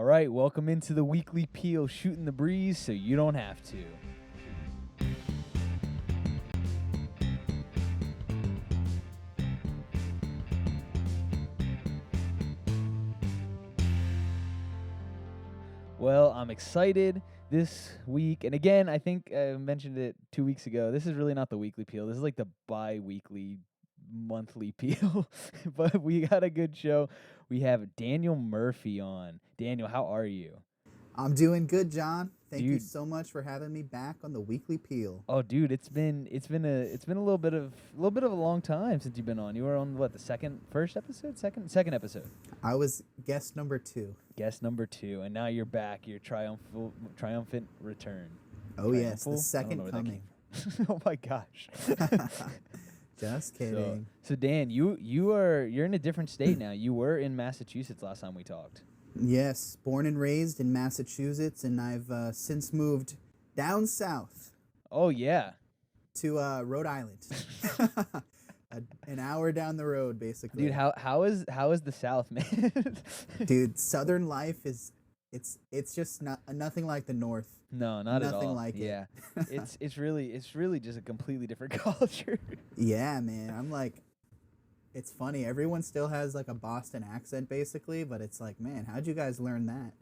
right, welcome into the weekly peel, shooting the breeze so you don't have to. Well, I'm excited this week, and again, I think I mentioned it 2 weeks ago. This is really not the weekly peel. This is like the bi-weekly, monthly peel. But we got a good show. We have Daniel Murphy on. Daniel, how are you? I'm doing good, John. Thank you Dude. so much for having me back on the Weekly Peel. Oh, dude, it's been a little bit of a long time since you've been on. You were on what, the second episode, I was guest number 2. guest number 2, and now you're back. Your triumphant return. Oh yes, Triumphal? the I second don't know where that coming. came- Oh my gosh. Just kidding. So Dan, you're in a different state now. You were in Massachusetts last time we talked. Yes, born and raised in Massachusetts, and I've since moved down south Oh yeah. to Rhode Island. An hour down the road, basically. Dude, how is the South, man? Dude, Southern life is it's just nothing like the North. No, not at all. Nothing like it. Yeah. It's really just a completely different culture. Yeah, man. I'm like, it's funny. Everyone still has like a Boston accent, basically, but it's like, man, how'd you guys learn that?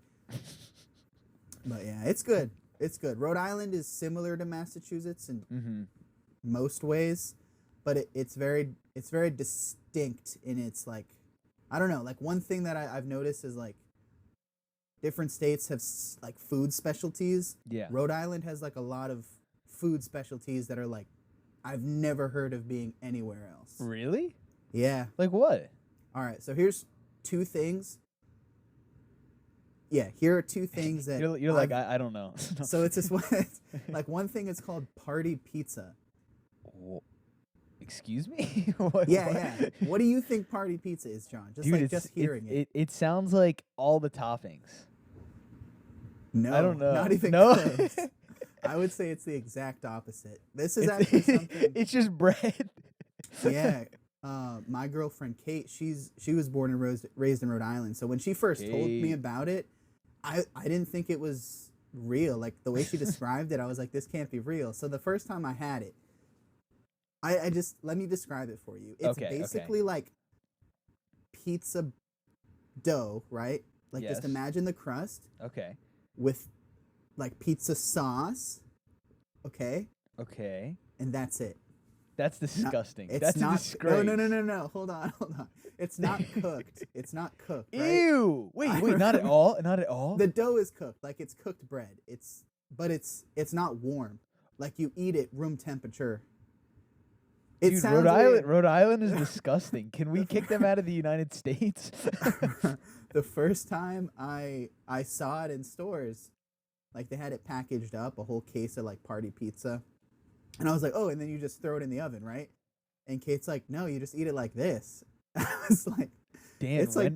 But yeah, it's good. It's good. Rhode Island is similar to Massachusetts in most ways, but it's very distinct in its like, I don't know. Like one thing that I've noticed is like different states have like food specialties. Yeah. Rhode Island has like a lot of food specialties that are like I've never heard of being anywhere else. Really? Yeah. Like what? All right. So here's 2 things. Yeah, here are 2 things that You're like, I don't know. So it's this one. Like one thing is called party pizza. Excuse me? What? Yeah. What do you think party pizza is, John? Just Dude, like just hearing it. It sounds like all the toppings. No, I don't know. Not even No? close. I would say it's the exact opposite. This is actually something. It's just bread. Yeah. My girlfriend Kate, she was born and raised in Rhode Island. So when she first told me Kate. about it, I didn't think it was real. Like the way she described it, I was like, this can't be real. So the first time I had it, I just let me describe it for you. It's Okay. basically like pizza dough, right? Like Yes. just imagine the crust Okay. with like pizza sauce, okay? Okay. And that's it. That's disgusting. It's That's not. a disgrace. No. Hold on. It's not cooked. It's not cooked. Right? Ew. Wait. Not at all. Not at all. The dough is cooked, like it's cooked bread. It's not warm. Like you eat it room temperature. It Dude, sounds Rhode Island is disgusting. Can we kick them out of the United States? The first time I saw it in stores, like they had it packaged up, a whole case of like party pizza. And I was like, oh, and then you just throw it in the oven, right? And Kate's like, no, you just eat it like this. I was like, Dan, it's like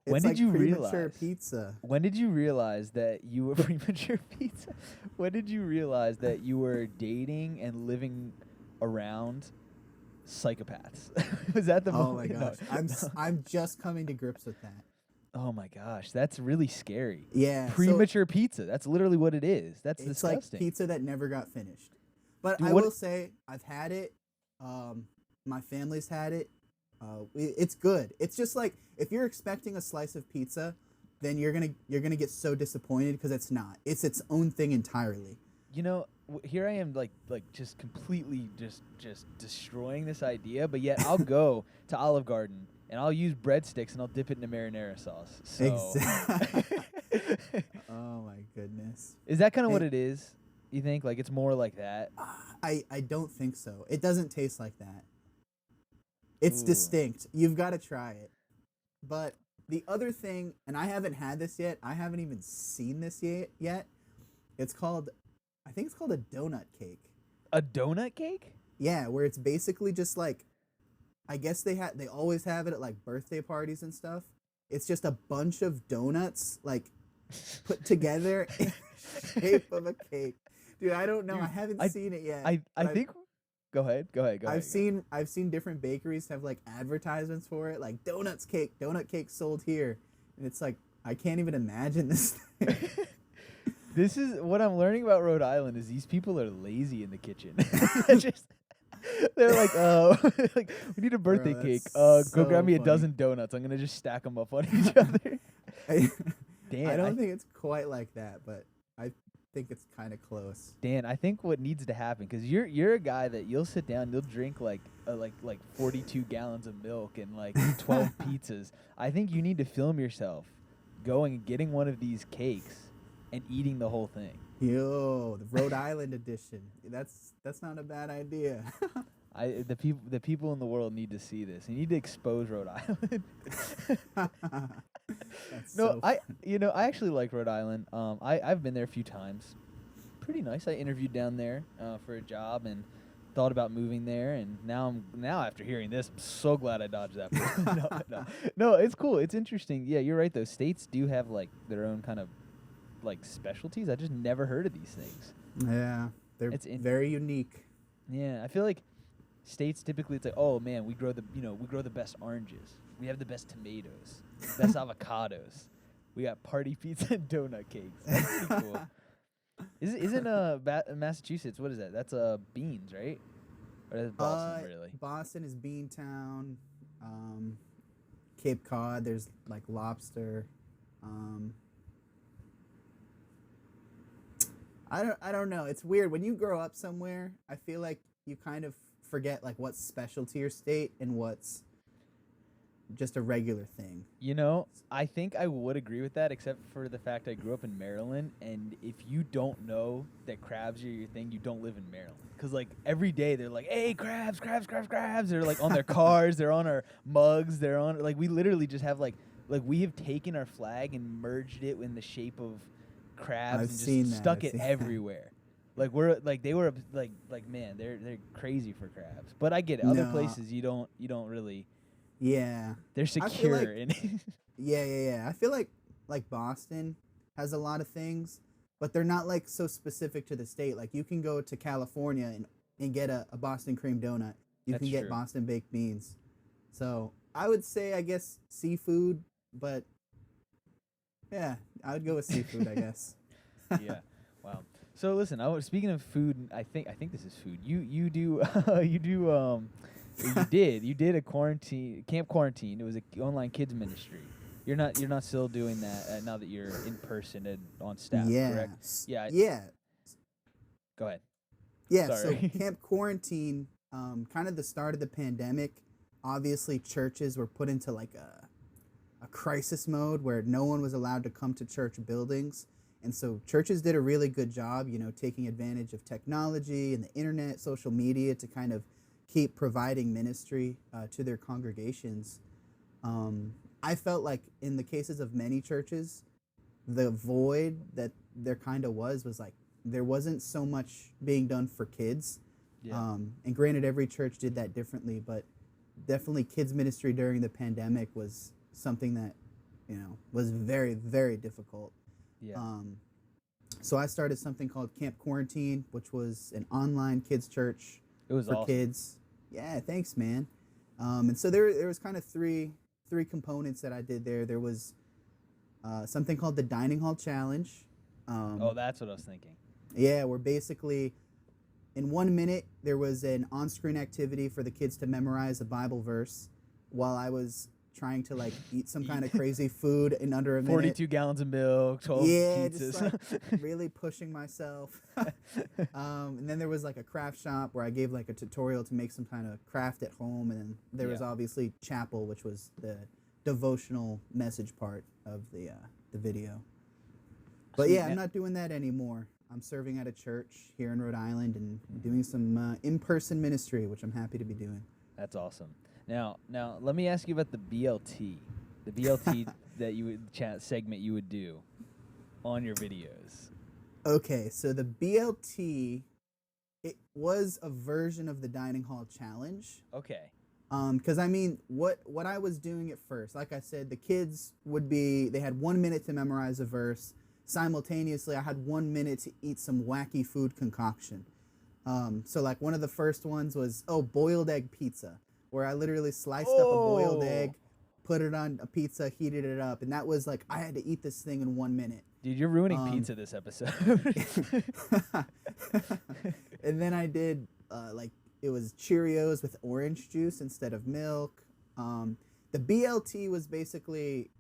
when it's did like you premature realize? pizza. When did you realize that you were premature pizza? When did you realize that you were dating and living around psychopaths? Was that the Oh my moment? gosh, I'm just coming to grips with that. Oh my gosh, that's really scary. Yeah, Premature pizza. That's literally what it is. That's it's disgusting. like pizza that never got finished. But Dude, I what- will say I've had it. My family's had it. It's good. It's just like if you're expecting a slice of pizza, then you're gonna get so disappointed because it's not. It's its own thing entirely. You know, here I am, like just completely just destroying this idea, but yet I'll go to Olive Garden and I'll use breadsticks and I'll dip it in a marinara sauce. So, Exactly. Oh my goodness. is that kind of what it is? You think like it's more like that? I don't think so. It doesn't taste like that. It's Ooh. distinct. You've got to try it. But the other thing, and I haven't had this yet. I haven't even seen this yet. It's called, I think it's called a donut cake. A donut cake? Yeah, where it's basically just like, I guess they always have it at like birthday parties and stuff. It's just a bunch of donuts like put together in the shape of a cake. Dude, I don't know. Dude, I haven't seen it yet. I but think. Go ahead. I've seen different bakeries have like advertisements for it, like donut cake sold here, and it's like I can't even imagine this thing. This is what I'm learning about Rhode Island is these people are lazy in the kitchen. They're just they're like, like we need a birthday Bro, cake. that's Go grab so me a funny. dozen donuts. I'm gonna just stack them up on each other. Dan, I don't think it's quite like that, but I think it's kind of close. Dan, I think what needs to happen because you're a guy that you'll sit down, you'll drink like 42 gallons of milk and like 12 pizzas. I think you need to film yourself going and getting one of these cakes and eating the whole thing. Yo, the Rhode Island edition. That's not a bad idea. The people in the world need to see this. You need to expose Rhode Island. No, I actually like Rhode Island. I've been there a few times. Pretty nice. I interviewed down there for a job and thought about moving there. And now after hearing this, I'm so glad I dodged that. No, it's cool. It's interesting. Yeah, you're right though. States do have like their own kind of like specialties. I just never heard of these things. Yeah, they're very unique. Yeah, I feel like states typically it's like, oh man, we grow the best oranges. We have the best tomatoes, best avocados. We got party pizza and donut cakes. That's pretty cool. Isn't Massachusetts? What is that? That's beans, right? Or is Boston really? Boston is Beantown. Cape Cod, there's like lobster. I don't know. It's weird when you grow up somewhere. I feel like you kind of forget like what's special to your state and what's just a regular thing. You know, I think I would agree with that, except for the fact I grew up in Maryland, and if you don't know that crabs are your thing, you don't live in Maryland. Because, like, every day they're like, hey, crabs, crabs, crabs, crabs. They're, like, on their cars. They're on our mugs. They're on, like, we literally just have, like, we have taken our flag and merged it in the shape of crabs and just stuck it everywhere. Like, they were, like, man, they're crazy for crabs. But I get it. Other places, you don't really... Yeah. They're secure. Yeah. I feel like Boston has a lot of things, but they're not like so specific to the state. Like you can go to California and get a Boston cream donut. You can get Boston baked beans. So I would say, I guess, seafood, but yeah, I would go with seafood, I guess. Yeah. Wow. So listen, speaking of food, I think this is food. You do You did a camp quarantine. It was an online kids ministry. You're not still doing that now that you're in person and on staff, correct? Yeah. Go ahead. Yeah, Sorry. So camp quarantine, kind of the start of the pandemic, obviously churches were put into like a crisis mode where no one was allowed to come to church buildings. And so churches did a really good job, taking advantage of technology and the internet, social media to kind of keep providing ministry to their congregations. I felt like in the cases of many churches, the void that there kind of was like there wasn't so much being done for kids. Yeah. And granted, every church did that differently, but definitely kids ministry during the pandemic was something that was very, very difficult. Yeah. So I started something called Camp Quarantine, which was an online kids church. It was for awesome. Kids. Yeah, thanks, man. And so there was kind of three components that I did there. There was something called the Dining Hall Challenge. That's what I was thinking. Yeah, where basically in 1 minute there was an on-screen activity for the kids to memorize a Bible verse while I was trying to like eat some kind of crazy food in under a minute. 42 gallons of milk, 12 pizzas. Just like really pushing myself. And then there was like a craft shop where I gave like a tutorial to make some kind of craft at home. And then there was obviously chapel, which was the devotional message part of the video. But yeah, I'm not doing that anymore. I'm serving at a church here in Rhode Island and doing some in-person ministry, which I'm happy to be doing. That's awesome. Now, let me ask you about the BLT. The BLT that you would segment you would do on your videos. Okay, so the BLT, it was a version of the Dining Hall Challenge. Okay. Because I mean, what I was doing at first, like I said, the kids they had 1 minute to memorize a verse. Simultaneously, I had 1 minute to eat some wacky food concoction. So like one of the first ones was boiled egg pizza, where I literally sliced up a boiled egg, put it on a pizza, heated it up, and that was like I had to eat this thing in 1 minute. Dude, you're ruining pizza this episode. And then I did like it was Cheerios with orange juice instead of milk. The BLT was basically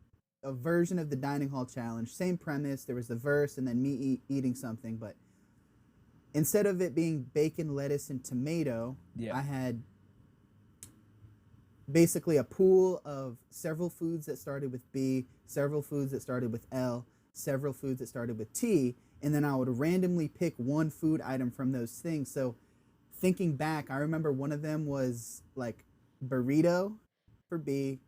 a version of the dining hall challenge. Same premise. There was the verse and then me eating something, but instead of it being bacon, lettuce, and tomato, I had basically a pool of several foods that started with B, several foods that started with L, several foods that started with T, and then I would randomly pick one food item from those things. So thinking back, I remember one of them was like burrito for B,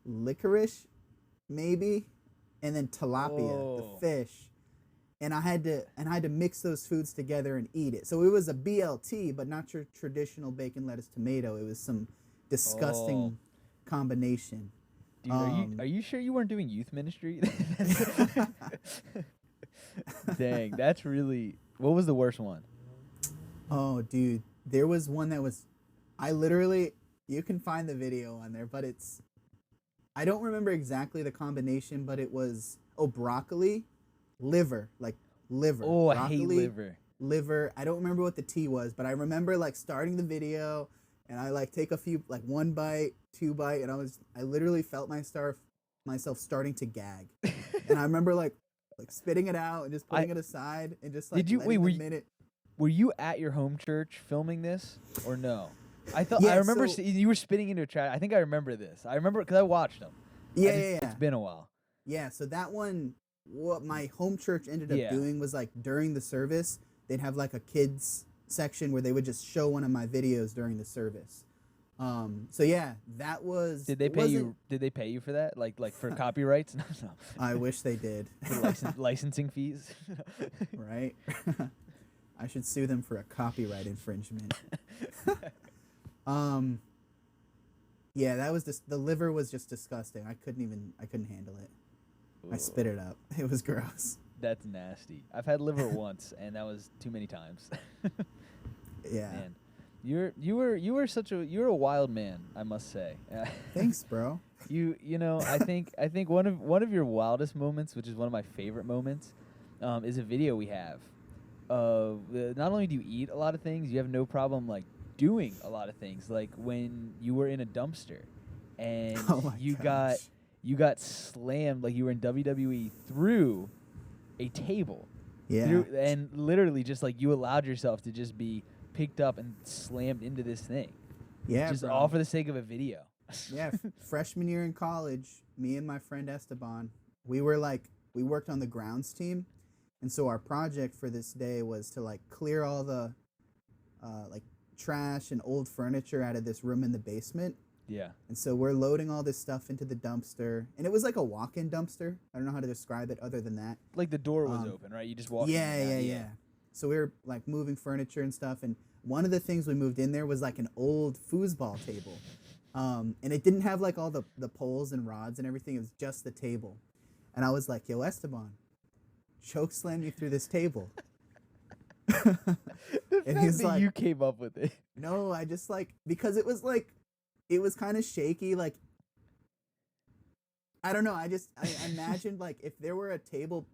licorice maybe, and then tilapia, the fish. And I had to mix those foods together and eat it. So it was a BLT, but not your traditional bacon, lettuce, tomato. It was some disgusting combination. Dude, are you sure you weren't doing youth ministry? Dang, that's really. What was the worst one? Oh, dude, there was one that was. You can find the video on there, but I don't remember exactly the combination, but it was broccoli. Liver. Oh, broccoli, I hate liver. Liver. I don't remember what the T was, but I remember like starting the video and I like take a few, like 1 bite, 2 bite, and I literally felt myself starting to gag. And I remember like spitting it out and just putting it aside and just like were you at your home church filming this or no? I remember you were spitting into a trash. I think I remember this. I remember because I watched them. Yeah. It's been a while. Yeah, so that one, what my home church ended up doing was like during the service, they'd have like a kids section where they would just show one of my videos during the service. So yeah, that was. Did they pay you? Did they pay you for that? Like for copyrights? No. I wish they did. For licensing fees. Right. I should sue them for a copyright infringement. Yeah, that was the liver was just disgusting. I couldn't handle it. Ooh. I spit it up. It was gross. That's nasty. I've had liver once, and that was too many times. Yeah. Man, you're a wild man, I must say. Thanks, bro. You know, I think one of your wildest moments, which is one of my favorite moments, is a video we have of not only do you eat a lot of things, you have no problem like doing a lot of things, like when you were in a dumpster and you got slammed like you were in WWE through a table. Yeah. And literally just like you allowed yourself to just be picked up and slammed into this thing. Yeah, just bro. all for the sake of a video. Yeah, freshman year in college, me and my friend Esteban, we worked on the grounds team, and so our project for this day was to like clear all the like trash and old furniture out of this room in the basement. Yeah. And so we're loading all this stuff into the dumpster, and it was like a walk-in dumpster. I don't know how to describe it other than that. Like the door was open, right? You just walked in. Yeah. So we were like moving furniture and stuff, and one of the things we moved in there was like an old foosball table. And it didn't have like all the poles and rods and everything. It was just the table. And I was like, yo, Esteban, choke slam me through this table. And he's like, you came up with it. No, I just like, because it was kind of shaky. Like, I don't know. I imagined like if there were a table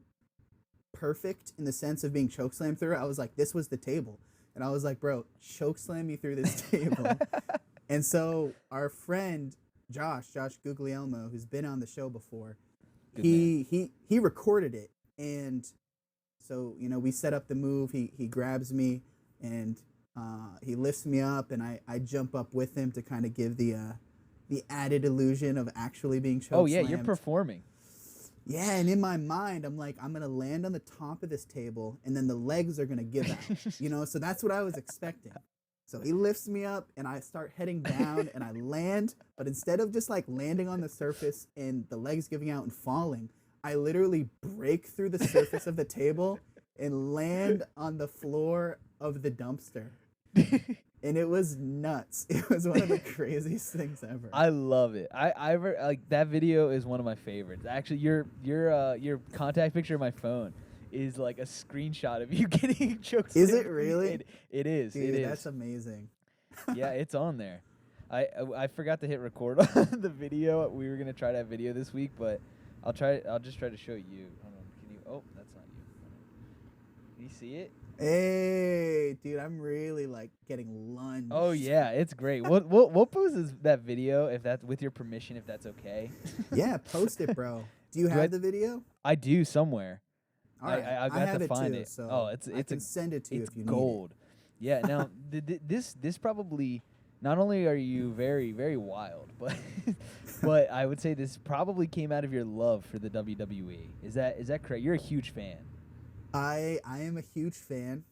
perfect in the sense of being choke slammed through, I was like, this was the table. And I was like, bro, choke slam me through this table. And so our friend Josh Guglielmo, who's been on the show before, he recorded it, and so we set up the move. He grabs me and he lifts me up, and I jump up with him to kind of give the added illusion of actually being choke slammed. Oh yeah, you're performing. Yeah, and in my mind, I'm like, I'm going to land on the top of this table, and then the legs are going to give out, so that's what I was expecting. So he lifts me up, and I start heading down, and I land, but instead of just, like, landing on the surface and the legs giving out and falling, I literally break through the surface of the table and land on the floor of the dumpster. And it was nuts. It was one of the craziest things ever. I love it. I like that video is one of my favorites. Actually, your contact picture of my phone is like a screenshot of you getting choked. Is it really? It is. Dude, it is. That's amazing. Yeah, it's on there. I forgot to hit record on the video. We were gonna try to have video this week, but I'll just try to show you. Hold on. Can you? Oh, that's not you. Hold on. Can you see it? Hey, dude, I'm really like getting lunged. Oh yeah, it's great. What poses that video if that's with your permission, if that's okay? Yeah, post it, bro. Do you Do have I- the video? I do somewhere. All right, I got have to it find too, it. so Oh, it's I can a send it to you it's if you gold. Yeah. Now this probably not only are you very very wild, but but I would say this probably came out of your love for the WWE. Is that correct? You're a huge fan. I am a huge fan.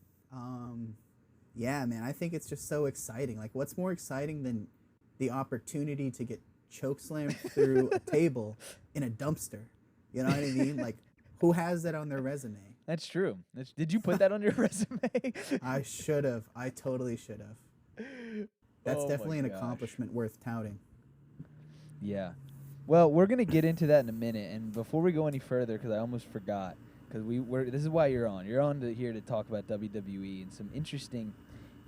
Yeah, man, I think it's just so exciting. Like, what's more exciting than the opportunity to get chokeslammed through a table in a dumpster? You know what I mean? Like, who has that on their resume? That's true. Did you put that on your resume? I should have. I totally should have. That's Oh my definitely an gosh. accomplishment worth touting. Yeah. Well, we're gonna get into that in a minute, and before we go any further, because I almost forgot, because this is why you're on. You're on here to talk about WWE and some interesting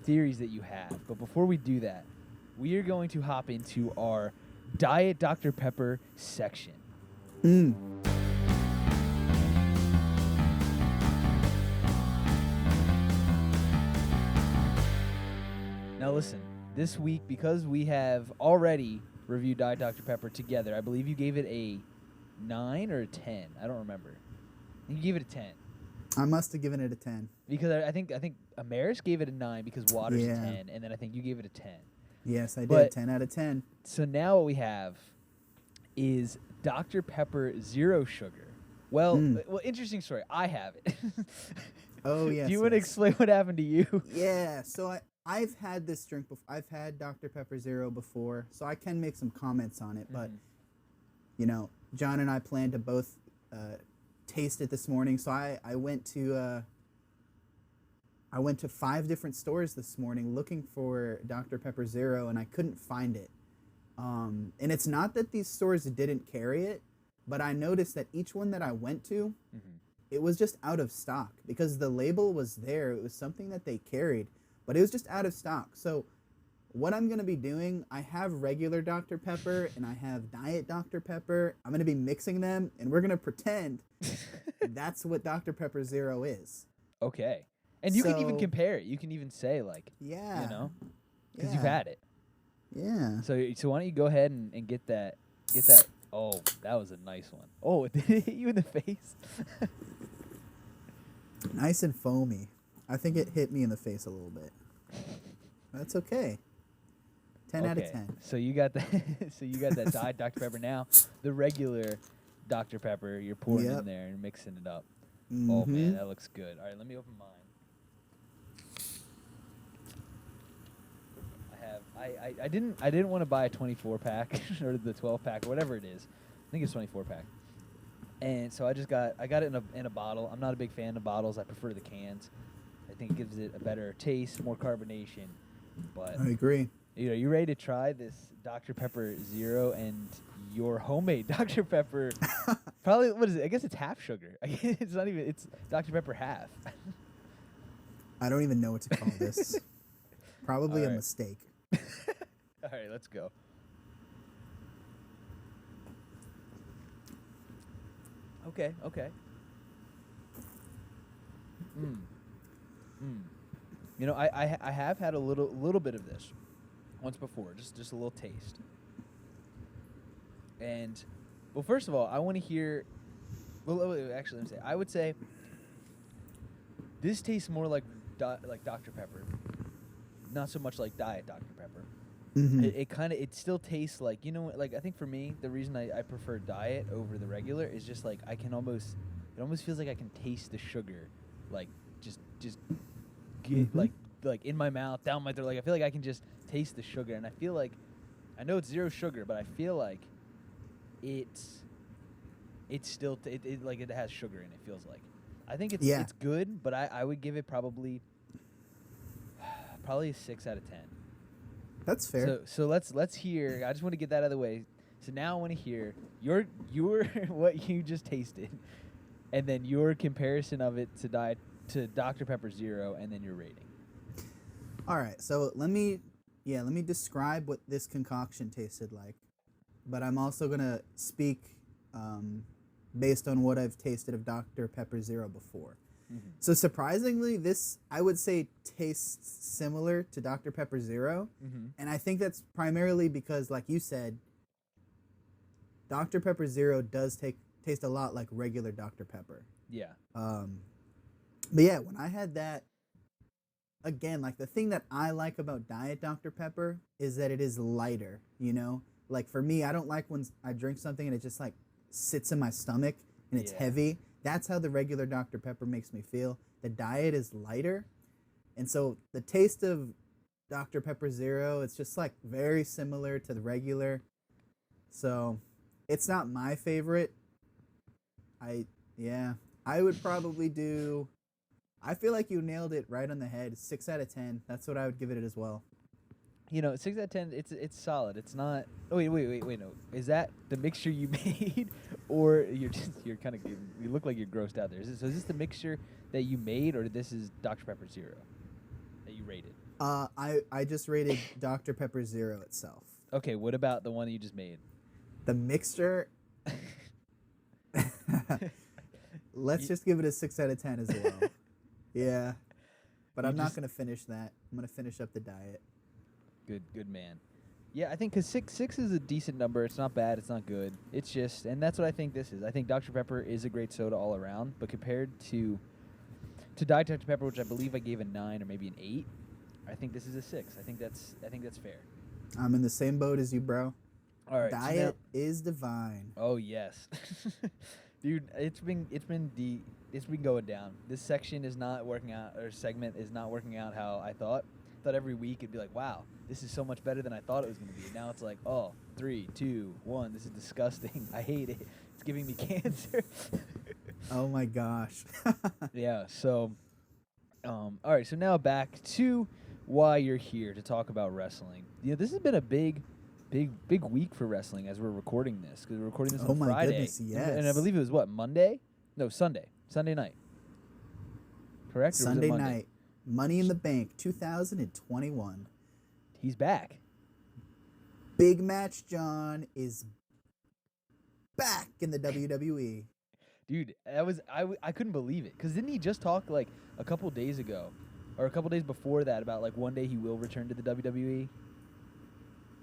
theories that you have. But before we do that, we are going to hop into our Diet Dr. Pepper section. Mm. Now listen, this week, because we have already reviewed Diet Dr. Pepper together, I believe you gave it a 9 or a 10. I don't remember. I think you gave it a 10. I must have given it a 10. Because I think Amaris gave it a 9 because Water's Yeah. a 10, and then I think you gave it a 10. Yes, I did. But- 10 out of 10. So now what we have is Dr. Pepper Zero Sugar. Well, Mm. interesting story. I have it. Oh, yes. Do you want to yes. explain what happened to you? Yeah, so I've had this drink before. I've had Dr. Pepper Zero before, so I can make some comments on it. But, Mhm. you know, John and I plan to both taste it this morning. So I went to 5 different stores this morning looking for Dr. Pepper Zero, and I couldn't find it. And it's not that these stores didn't carry it, but I noticed that each one that I went to, Mhm. it was just out of stock because the label was there. It was something that they carried, but it was just out of stock. So what I'm going to be doing, I have regular Dr. Pepper and I have Diet Dr. Pepper. I'm going to be mixing them, and we're going to pretend that's what Dr. Pepper Zero is. Okay. And you can even So- compare it. You can even say, like, Yeah. you know, because you've yeah, had it. Yeah. So why don't you go ahead and get that. Oh, that was a nice one. Oh, did it hit you in the face? Nice and foamy. I think it hit me in the face a little bit. That's okay. 10 out of Okay, 10. So you got that. So you got that Diet Dr. Pepper. Now the regular Dr. Pepper, you're pouring Yep. in there and mixing it up. Oh man, Mhm. that looks good. All right, let me open mine. I didn't want to buy a 24 pack or the 12 pack or whatever it is. I think it's 24 pack. And so I got it in a bottle. I'm not a big fan of bottles. I prefer the cans. I think it gives it a better taste, more carbonation. But I agree. you ready to try this Dr. Pepper Zero and your homemade Dr. Pepper? Probably, what is it? I guess it's half sugar. It's not even. It's Dr. Pepper half. I don't even know what to call this. Probably a Alright. mistake. All right, let's go. Okay. You know, I have had a little bit of this once before, just a little taste. And well, first of all, I want to hear. Well, actually, let me say. I would say this tastes more like Dr. Pepper, not so much like Diet Dr. Pepper. Mhm. It still tastes like, you know, like I think for me the reason I prefer Diet over the regular is just like it almost feels like I can taste the sugar, like just get Mhm. like in my mouth, down my throat. Like I feel like I can just taste the sugar, and I feel like I know it's zero sugar, but I feel like it's still like it has sugar in it. Feels like I think Yeah. it's good, but I would give it probably a 6 out of 10. That's fair. So let's hear. I just want to get that out of the way. So now I want to hear your what you just tasted, and then your comparison of it to Dr. Pepper Zero, and then your rating. All right, so let me let me describe what this concoction tasted like. But I'm also gonna speak based on what I've tasted of Dr Pepper Zero before. So surprisingly, this I would say tastes similar to Dr Pepper Zero, and I think that's primarily because, like you said, Dr Pepper Zero does taste a lot like regular Dr Pepper. Yeah. But yeah, when I had that, again, like the thing that I like about Diet Dr Pepper is that it is lighter. You know, like for me, I don't like when I drink something and it just like sits in my stomach and it's Yeah. heavy. That's how the regular Dr Pepper makes me feel. The Diet is lighter, and so the taste of Dr Pepper Zero, it's just like very similar to the regular. So it's not my favorite. I would probably do. I feel like you nailed it right on the head. 6 out of 10. That's what I would give it as well. You know, 6 out of 10. It's solid. It's not. Oh wait. No, is that the mixture you made, or you're kind of you look like you're grossed out there? Is this the mixture that you made, or this is Dr Pepper Zero that you rated? I just rated Dr Pepper Zero itself. Okay, what about the one that you just made? The mixture. Let's just give it a 6 out of 10 as well. Yeah, but You I'm not just- gonna finish that. I'm gonna finish up the Diet. Good man. Yeah, I think because six is a decent number. It's not bad. It's not good. It's just, and that's what I think this is. I think Dr Pepper is a great soda all around, but compared to Diet Dr Pepper, which I believe I gave a 9 or maybe an 8, I think this is a 6. I think that's fair. I'm in the same boat as you, bro. All right. so now- Diet is divine. Oh yes, dude. It's been going down. This section is not working out, or segment is not working out how I thought. Thought every week it'd be like, wow, this is so much better than I thought it was gonna be. Now it's like, oh, 3, 2, 1. This is disgusting. I hate it. It's giving me cancer. Oh my gosh. Yeah. So, all right. So now back to why you're here to talk about wrestling. This has been a big week for wrestling as we're recording this, because we're recording this Oh on my Friday. goodness, And I yes. believe it was what, Monday? No, Sunday night. Correct? Or was it Sunday Monday? night. Money in the Bank 2021. He's back. Big Match John is back in the WWE. Dude, I couldn't believe it, because didn't he just talk like a couple days ago, or a couple days before that, about like one day he will return to the WWE?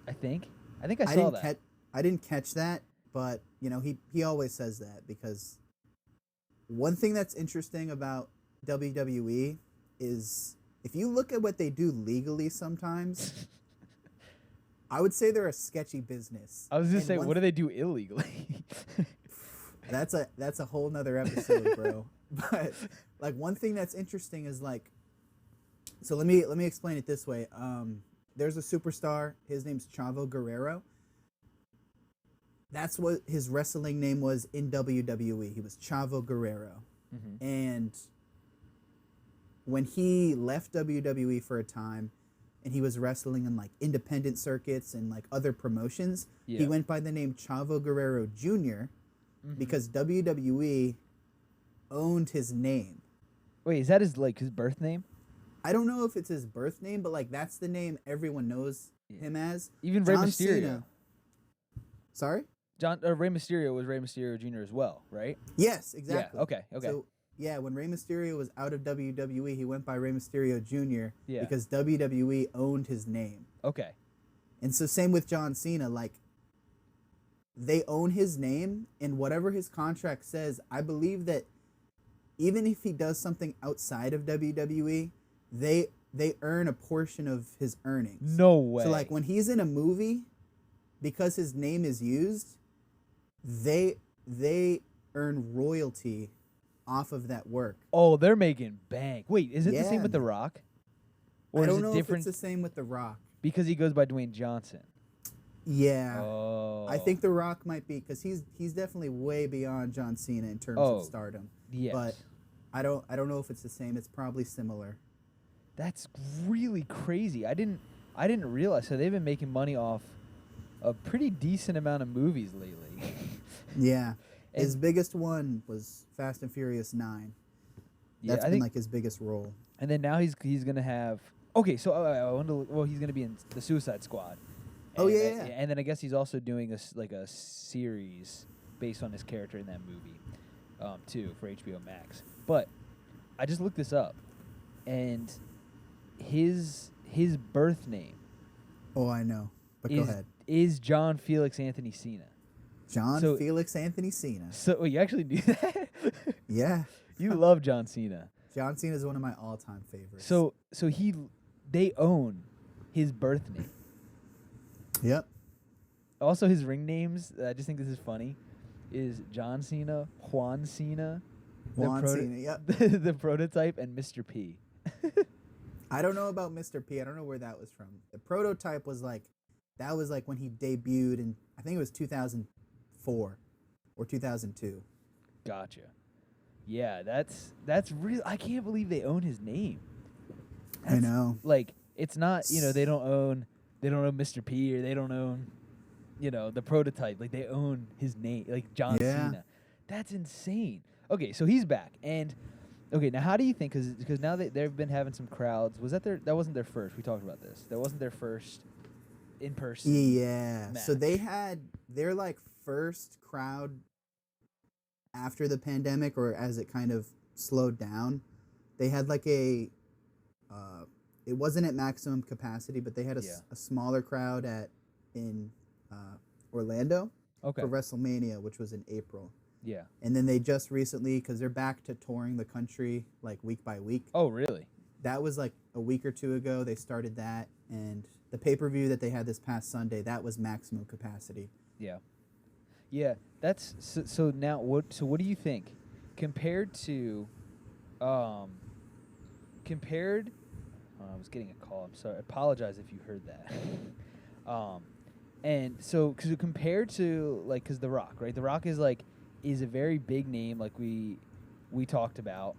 I think I saw that. I didn't catch that, but you know he always says that, because one thing that's interesting about WWE is if you look at what they do legally sometimes, I would say they're a sketchy business. I was just And saying, one what do they do illegally? That's a whole nother episode, bro. But like one thing that's interesting is like, so let me explain it this way. There's a superstar. His name's Chavo Guerrero. That's what his wrestling name was in WWE. He was Chavo Guerrero. Mhm. And when he left WWE for a time, and he was wrestling in like independent circuits and like other promotions, Yeah. he went by the name Chavo Guerrero Jr. Mhm. because WWE owned his name. Wait, is that his birth name? I don't know if it's his birth name, but like that's the name everyone knows Yeah. him as. Even Rey John Mysterio. Cena. Sorry? Rey Mysterio was Rey Mysterio Jr. as well, right? Yes, exactly. Yeah. Okay. So yeah, when Rey Mysterio was out of WWE, he went by Rey Mysterio Jr. Yeah. because WWE owned his name. Okay. And so same with John Cena, like they own his name, and whatever his contract says, I believe that even if he does something outside of WWE, they earn a portion of his earnings. No way. So like when he's in a movie, because his name is used, they earn royalty off of that work. Oh, they're making bank. Wait, is it the same Yeah, with The man. Rock? I Or is don't it know different if it's the same with The Rock. because he goes by Dwayne Johnson? Yeah. Oh. I think The Rock might be, because he's definitely way beyond John Cena in terms Oh, of stardom. yes. But I don't know if it's the same. It's probably similar. That's really crazy. I didn't realize. So they've been making money off a pretty decent amount of movies lately. Yeah. His And- biggest one was Fast and Furious 9. That's I been think, like his biggest role. and then now he's gonna have Okay, so I wonder. Well, he's gonna be in the Suicide Squad. Oh, And, yeah, yeah, yeah. and then I guess he's also doing like a series based on his character in that movie, too, for HBO Max. But I just looked this up, and his birth name Oh, I know. But go ahead. is John Felix Anthony Cena. John So- Felix Anthony Cena. So you actually knew that? Yeah. You love John Cena. John Cena is one of my all-time favorites. So they own his birth name. Yep. Also, his ring names, I just think this is funny, is John Cena, Juan Cena, Juan Cena, yep. the prototype, and Mr. P. I don't know about Mr. P. I don't know where that was from. The prototype was that was when he debuted in, I think it was 2004 or 2002. Gotcha. Yeah, that's real. I can't believe they own his name. I know. Like, it's not, they don't own Mr. P, or they don't own, the prototype. Like, they own his name, like John Cena. That's insane. Okay, so he's back. And okay, now how do you think, because now they've been having some crowds. Was that that wasn't their first. We talked about this. That wasn't their first in person. Yeah. So match. they had their first crowd after the pandemic, or as it kind of slowed down. They had it wasn't at maximum capacity, but they had a smaller crowd in Orlando Okay. for WrestleMania, which was in April. Yeah. And then they just recently, because they're back to touring the country week by week. Oh, really? That was a week or two ago. They started that, and the pay-per-view that they had this past Sunday, that was maximum capacity. Yeah. Yeah, that's so now what do you think compared to I was getting a call. I'm sorry. I apologize if you heard that. And so cuz compared to cuz The Rock, right? The Rock is a very big name like we talked about.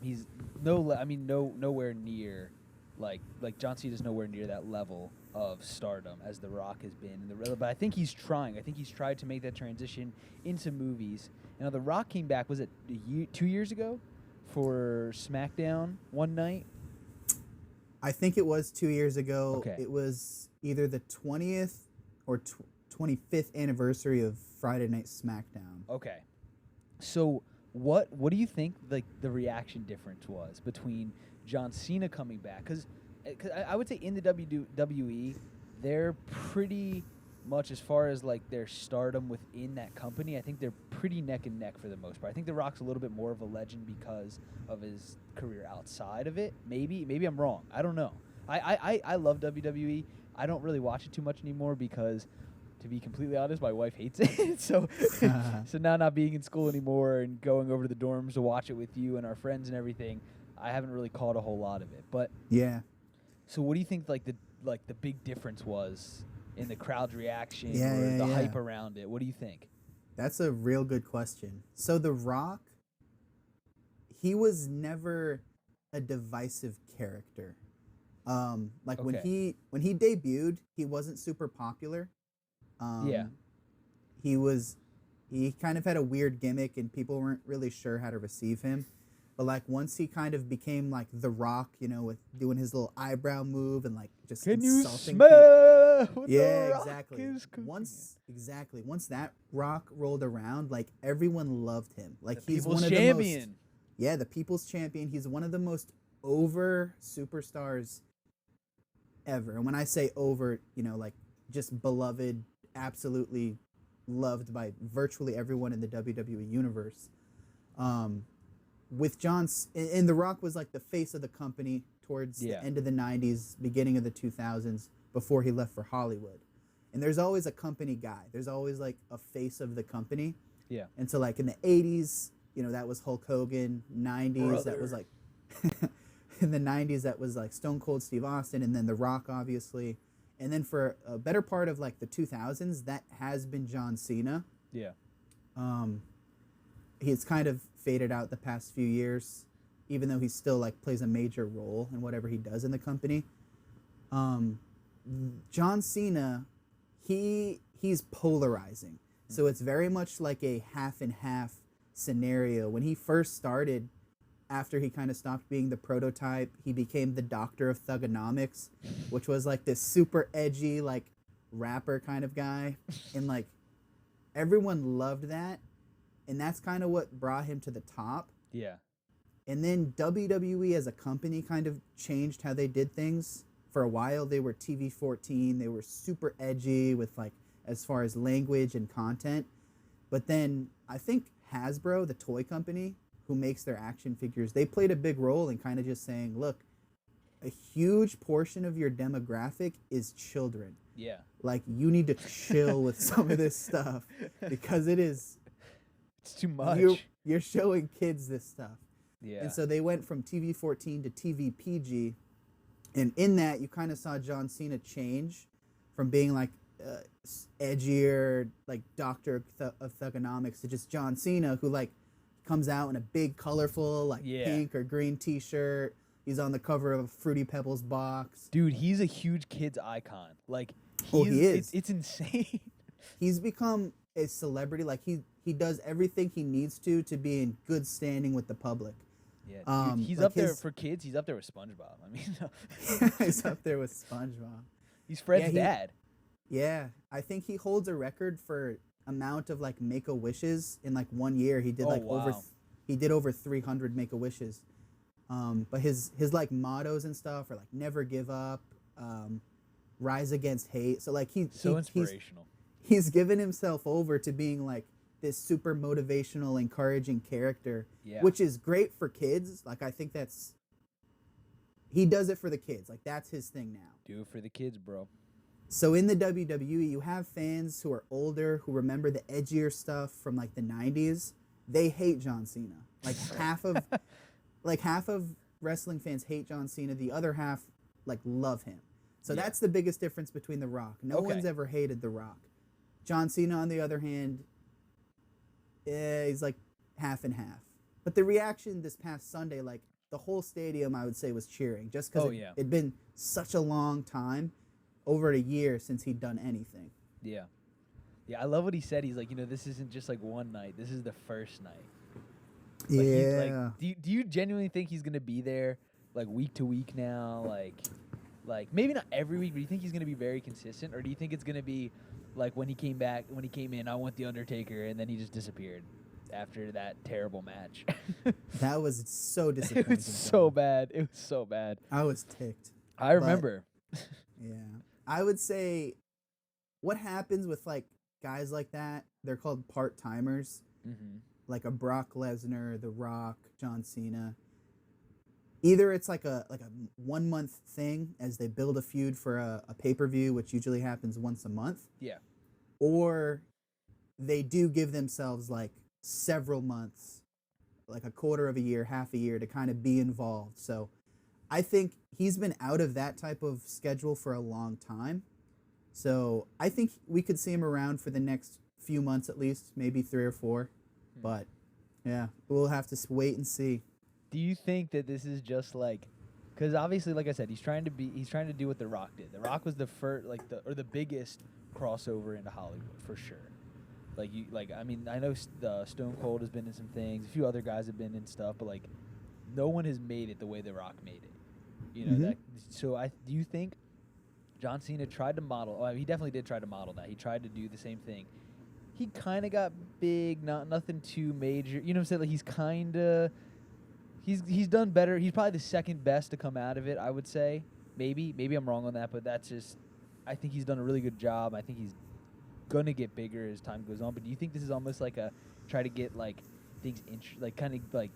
He's nowhere near like John Cena's nowhere near that level of stardom as The Rock has been. But I think he's trying. I think he's tried to make that transition into movies. Now, The Rock came back, was it 2 years ago for SmackDown one night? I think it was 2 years ago. Okay. It was either the 20th or 25th anniversary of Friday Night SmackDown. Okay. So what do you think the reaction difference was between John Cena coming back? Because I would say in the WWE, they're pretty much, as far as their stardom within that company, I think they're pretty neck and neck for the most part. I think The Rock's a little bit more of a legend because of his career outside of it. Maybe I'm wrong. I don't know. I love WWE. I don't really watch it too much anymore because, to be completely honest, my wife hates it. So now not being in school anymore and going over to the dorms to watch it with you and our friends and everything, I haven't really caught a whole lot of it. But yeah. So what do you think the big difference was in the crowd's reaction Yeah, or yeah, the yeah. hype around it? What do you think? That's a real good question. So The Rock, he was never a divisive character. When Okay. he debuted, he wasn't super popular. Yeah. He kind of had a weird gimmick, and people weren't really sure how to receive him. But once he kind of became The Rock, with doing his little eyebrow move and just Can you insulting smell what Yeah, the Rock exactly. is cooking? Once that Rock rolled around, everyone loved him. The He's people's one of the champion. most, the people's champion. He's one of the most over superstars ever. And when I say over, just beloved, absolutely loved by virtually everyone in the WWE universe. With and The Rock was the face of the company towards the end of the 90s, beginning of the 2000s, before he left for Hollywood. And there's always a company guy. There's always a face of the company. Yeah. And so in the 80s, that was Hulk Hogan. 90s, that was in the 90s, that was Stone Cold Steve Austin, and then The Rock, obviously. And then for a better part of the 2000s, that has been John Cena. Yeah. He's kind of faded out the past few years, even though he still plays a major role in whatever he does in the company. John Cena, he's polarizing. So it's very much like a half and half scenario. When he first started after he kind of stopped being the prototype, he became the Doctor of Thugonomics, which was like this super edgy like rapper kind of guy, and like everyone loved that, and that's kind of what brought him to the top. Yeah. And then WWE as a company kind of changed how they did things. For a while, they were TV-14. They were super edgy with like as far as language and content. But then I think Hasbro, the toy company who makes their action figures, they played a big role in kind of just saying, look, a huge portion of your demographic is children. Yeah. Like, you need to chill with some of this stuff because it's too much. You're showing kids this stuff. Yeah. And so they went from TV-14 to TV-PG. And in that, you kind of saw John Cena change from being like edgier, like Doctor of Thugonomics, to just John Cena, who like comes out in a big, colorful, like pink or green T-shirt. He's on the cover of a Fruity Pebbles box. Dude, he's a huge kid's icon. Like, he is. It's insane. He's become a celebrity. Like he does everything he needs to be in good standing with the public. Yeah, dude, he's like up there for kids. He's up there with SpongeBob. I mean, he's up there with SpongeBob. He's Fred's dad. Yeah, I think he holds a record for amount of like Make-A-Wishes in like 1 year. He did over 300 Make-A-Wishes. But his like mottos and stuff are like never give up, rise against hate. So like he's inspirational. He's given himself over to being like this super motivational, encouraging character, which is great for kids. Like, I think he does it for the kids. Like, that's his thing now. Do it for the kids, bro. So in the WWE, you have fans who are older, who remember the edgier stuff from like the 90s. They hate John Cena. Like half of wrestling fans hate John Cena. The other half like love him. So that's the biggest difference between The Rock. No one's ever hated The Rock. John Cena, on the other hand, he's like half and half. But the reaction this past Sunday, like the whole stadium, I would say, was cheering just because it'd been such a long time, over a year since he'd done anything. Yeah. Yeah, I love what he said. He's like, this isn't just like one night. This is the first night. Like, do you genuinely think he's going to be there like week to week now? Like maybe not every week, but do you think he's going to be very consistent? Or do you think it's going to be like when he came in, I want The Undertaker, and then he just disappeared after that terrible match? That was so disappointing. It was so bad. It was so bad. I was ticked. I remember. Yeah. I would say what happens with like guys like that, they're called part-timers. Mm-hmm. Like a Brock Lesnar, The Rock, John Cena. Either it's like a 1 month thing as they build a feud for a pay-per-view, which usually happens once a month. Yeah. Or they do give themselves like several months, like a quarter of a year, half a year, to kind of be involved. So I think he's been out of that type of schedule for a long time. So I think we could see him around for the next few months at least, maybe 3 or 4. But yeah, we'll have to wait and see. Do you think that this is just like, because obviously, like I said, he's trying to do what The Rock did. The Rock was the first, the biggest crossover into Hollywood for sure. I mean, I know Stone Cold has been in some things. A few other guys have been in stuff, but like, no one has made it the way The Rock made it. That. So do you think John Cena tried to model? Oh, he definitely did try to model that. He tried to do the same thing. He kind of got big, nothing too major. You know what I'm saying? Like he's done better. He's probably the second best to come out of it, I would say. Maybe I'm wrong on that, but that's just, I think he's done a really good job. I think he's gonna get bigger as time goes on. But do you think this is almost like a try to get like things kind of like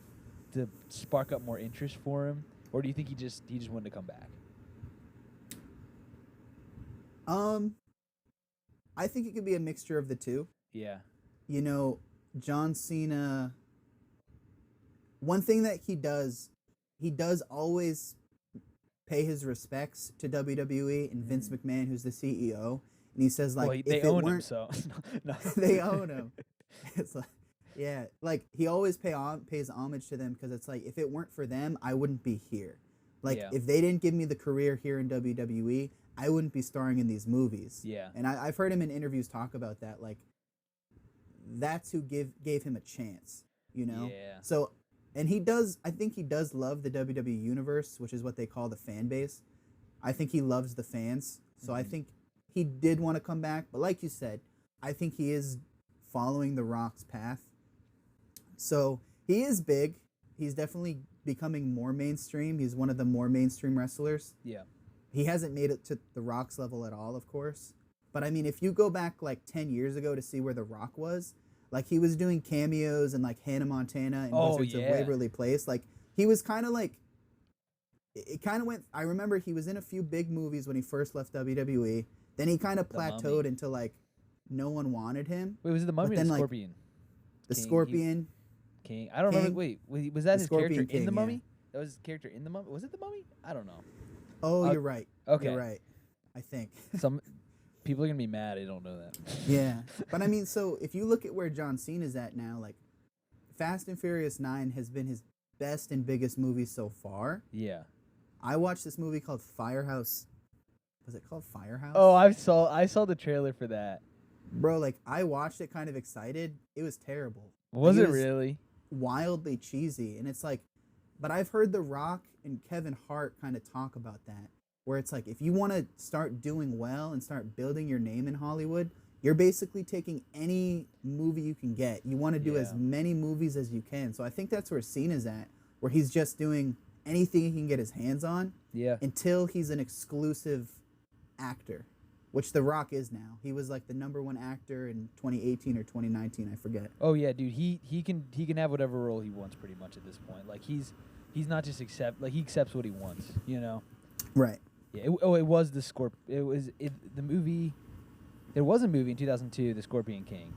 to spark up more interest for him, or do you think he just wanted to come back? I think it could be a mixture of the two. Yeah. John Cena, one thing that he does always pay his respects to WWE and Vince McMahon, who's the CEO. And he says, like, they own him, so. No. They own him. It's like, yeah, like, he always pays homage to them because it's like, if it weren't for them, I wouldn't be here. Like, if they didn't give me the career here in WWE, I wouldn't be starring in these movies. Yeah. And I've heard him in interviews talk about that. Like, that's who gave him a chance, Yeah. So And he does. I think he does love the WWE universe, which is what they call the fan base. I think he loves the fans, so I Mhm. think he did want to come back. But like you said, I think he is following the Rock's path. So he is big. He's definitely becoming more mainstream. He's one of the more mainstream wrestlers. Yeah. He hasn't made it to the Rock's level at all, of course. But I mean, if you go back like 10 years ago to see where the Rock was, like he was doing cameos in like Hannah Montana and Oh, Wizards of yeah. Waverly Place. Like he was kind of like, it kind of went. I remember he was in a few big movies when he first left WWE. Then he kind of The Mummy. plateaued into like no one wanted him. Wait, was it the Mummy or then, the like, Scorpion? The King, he- Scorpion. King. I don't remember. King. Wait, was that The his Scorpion character in King, the yeah. Mummy? That was his character in the Mummy. Was it the Mummy? I don't know. Oh, Uh, you're right. Okay. You're right. I think. Some people are gonna be mad. I don't know that. Yeah. But I mean, so if you look at where John Cena's at now, like Fast and Furious 9 has been his best and biggest movie so far. Yeah. I watched this movie called Firehouse. Was it called Firehouse? Oh, I saw the trailer for that. Bro, like I watched it kind of excited. It was terrible. Was Like, it really? Wildly cheesy. And it's like, but I've heard The Rock and Kevin Hart kind of talk about that, where it's like, if you want to start doing well and start building your name in Hollywood, you're basically taking any movie you can get. You want to do as Yeah. many movies as you can. So I think that's where Cena's at, where he's just doing anything he can get his hands on Yeah. until he's an exclusive actor, which The Rock is now. He was like the #1 actor in 2018 or 2019, I forget. Oh yeah, dude. He can have whatever role he wants pretty much at this point. Like he's not just he accepts what he wants. You know. Right. Yeah. It was the movie. There was a movie in 2002, The Scorpion King.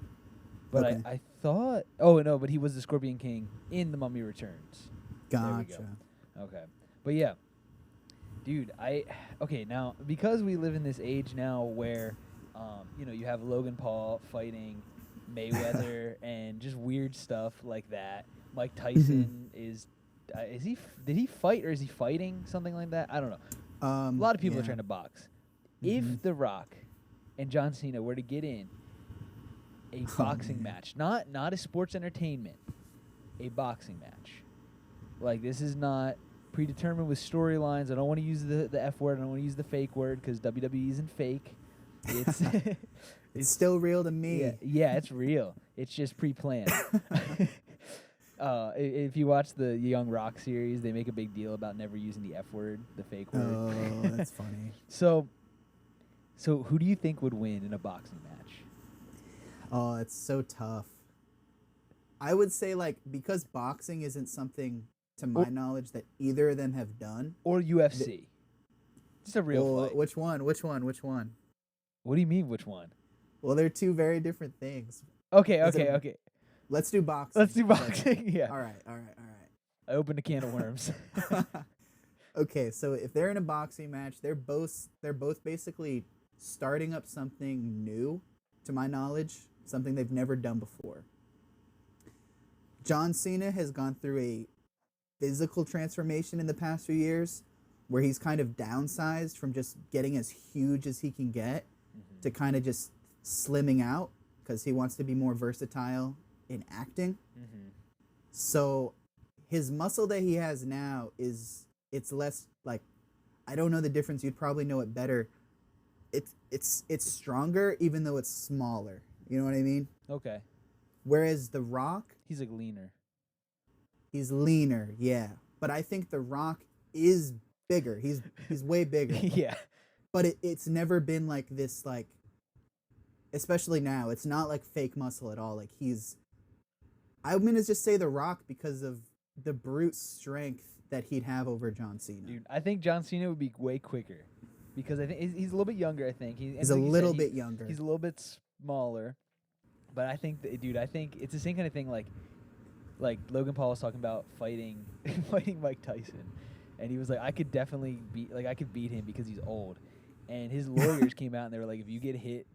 But Okay. I thought. Oh no, but he was the Scorpion King in The Mummy Returns. There we go. Gotcha. Okay. But yeah. Dude, okay, now because we live in this age now where you have Logan Paul fighting Mayweather and just weird stuff like that. Mike Tyson did he fight or is he fighting something like that? I don't know. A lot of people are trying to box. If The Rock and John Cena were to get in a boxing match, not a sports entertainment, a boxing match. Like this is not predetermined with storylines. I don't want to use the F word. I don't want to use the fake word because WWE isn't fake. It's It's still real to me. yeah, it's real. It's just pre-planned. If you watch the Young Rock series, they make a big deal about never using the F word, the fake word. Oh, that's funny. So who do you think would win in a boxing match? Oh, it's so tough. I would say, like, because boxing isn't something, to my knowledge, that either of them have done. Or UFC? Just a real Well, fight. which one? Which one? Which one? What do you mean, which one? Well, they're two very different things. Okay. Is it- Okay. Let's do boxing. Let's do boxing. Yeah. All right. I opened a can of worms. Okay, so if they're in a boxing match, they're both basically starting up something new, to my knowledge, something they've never done before. John Cena has gone through a physical transformation in the past few years, where he's kind of downsized from just getting as huge as he can get to kind of just slimming out because he wants to be more versatile in acting. So his muscle that he has now it's less like, I don't know the difference. You'd probably know it better. It's stronger even though it's smaller. You know what I mean? Okay. Whereas The Rock, He's like leaner. he's leaner, yeah. But I think The Rock is bigger. He's way bigger. Yeah. But it's never been like this, like, especially now. It's not like fake muscle at all. Like I'm gonna just say The Rock because of the brute strength that he'd have over John Cena. Dude, I think John Cena would be way quicker because I think he's a little bit younger. I think He's a little bit younger. He's a little bit smaller, but I think, I think it's the same kind of thing. Like Logan Paul was talking about fighting Mike Tyson, and he was like, I could definitely beat him because he's old. And his lawyers came out and they were like, if you get hit,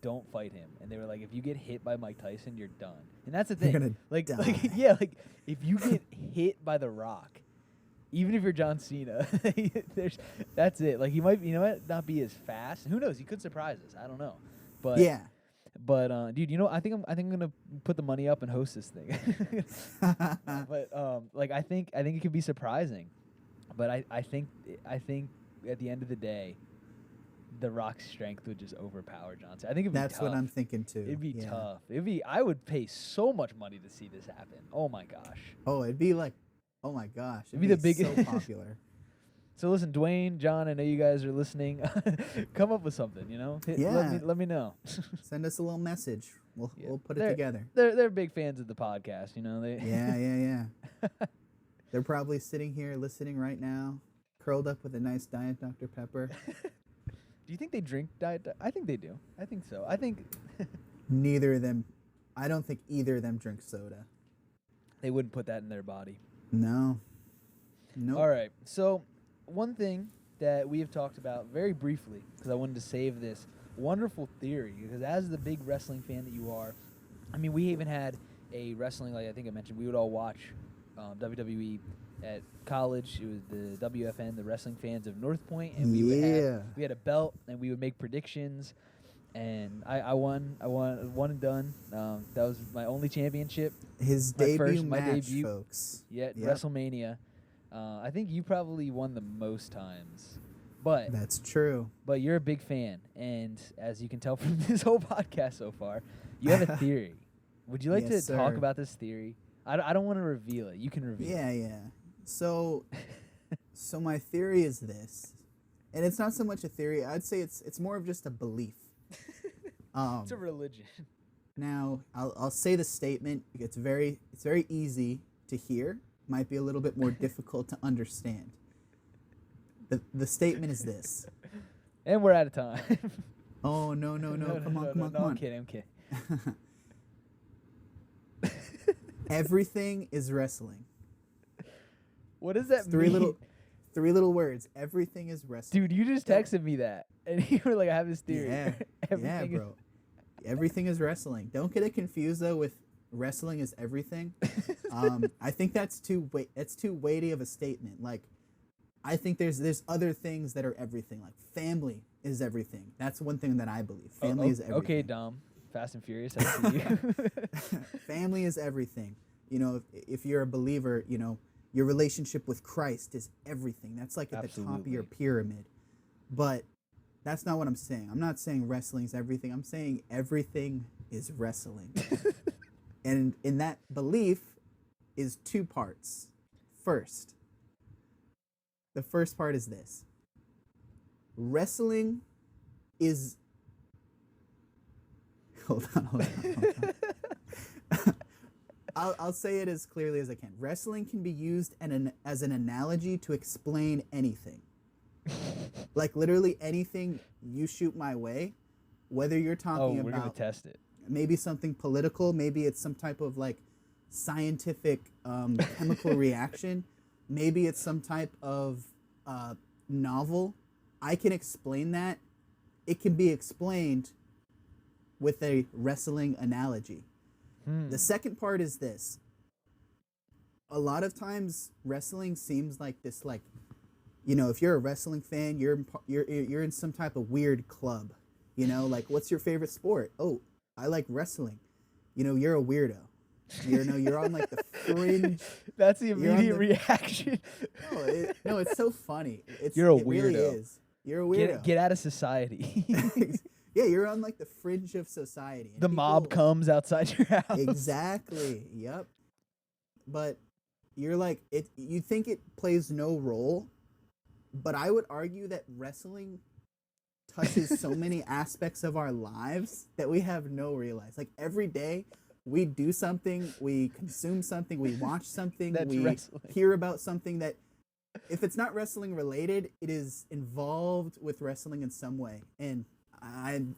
don't fight him. And they were like, if you get hit by Mike Tyson, you're done. And that's the You're thing. gonna Like if you get hit by The Rock, even if you're John Cena, that's it. Like he might, not be as fast. Who knows? He could surprise us. I don't know. But Yeah. But dude, I think I'm gonna put the money up and host this thing. But like I think it could be surprising, but I think at the end of the day, The Rock's strength would just overpower Johnson. I think it'd be That's tough. what I'm thinking too. It'd be Yeah. tough. I would pay so much money to see this happen. Oh my gosh. Oh, it'd be like, oh my gosh, It'd be the so biggest- popular. So listen, Dwayne, John, I know you guys are listening. Come up with something, Yeah. Let me know. Send us a little message. We'll Yeah. we'll put it They're- together. They're big fans of the podcast, They Yeah. They're probably sitting here listening right now, curled up with a nice Diet Dr. Pepper. Do you think they drink Diet? I think they do. I think so. I think Neither of them. I don't think either of them drink soda. they wouldn't put that in their body. No. Nope. All right. So, one thing that we have talked about very briefly, because I wanted to save this wonderful theory, because as the big wrestling fan that you are, I mean, we even had a wrestling, like I think I mentioned, we would all watch WWE at college. It was the WFN, the Wrestling Fans of North Point, and we had a belt, and we would make predictions. And I won and done. That was my only championship. His my debut first- my match, debut. folks. Yet Yep. WrestleMania. I think you probably won the most times, but That's true. you're a big fan, and as you can tell from this whole podcast so far, you have a theory. Would you like Yes, to talk sir. about this theory? I don't want to reveal it. You can reveal. Yeah. So my theory is this, and it's not so much a theory. I'd say it's more of just a belief. It's a religion. Now I'll say the statement. It's very easy to hear. Might be a little bit more difficult to understand. The statement is this. And we're out of time. Oh no! Come on! I'm kidding. Everything is wrestling. What does that Three mean? three little words. Everything is wrestling. Dude, you just texted me that, and you were like, "I have this theory." Yeah, Everything is- bro. Everything is wrestling. Don't get it confused though with wrestling is everything. I think that's too weighty of a statement. Like, I think there's other things that are everything. Like family is everything. That's one thing that I believe. Family is everything. Okay, Dom. Fast and Furious. I see you. Family is everything. If you're a believer, your relationship with Christ is everything. That's like at the top of your Absolutely. pyramid. But that's not what I'm saying. I'm not saying wrestling is everything. I'm saying everything is wrestling. And in that belief is two parts. First, the first part is this. Wrestling is Hold on. I'll say it as clearly as I can. Wrestling can be used as an analogy to explain anything. Like literally anything you shoot my way, whether you're talking we're gonna about test it. maybe something political, maybe it's some type of like scientific chemical reaction, maybe it's some type of novel. I can explain that. It can be explained with a wrestling analogy. The second part is this. A lot of times wrestling seems like this, like, if you're a wrestling fan, you're in some type of weird club. Like, what's your favorite sport? Oh, I like wrestling. You're a weirdo. You're on like the fringe. That's the You're on immediate the- reaction. No, it's so funny. You're a it really weirdo. is. You're a weirdo. Get out of society. Yeah, you're on like the fringe of society. and The mob people- comes outside your house. Exactly. Yep. But you're like it. You think it plays no role, but I would argue that wrestling touches so many aspects of our lives that we have no realize. Like every day, we do something, we consume something, we watch something, That's we wrestling. hear about something that, if it's not wrestling related, it is involved with wrestling in some way, and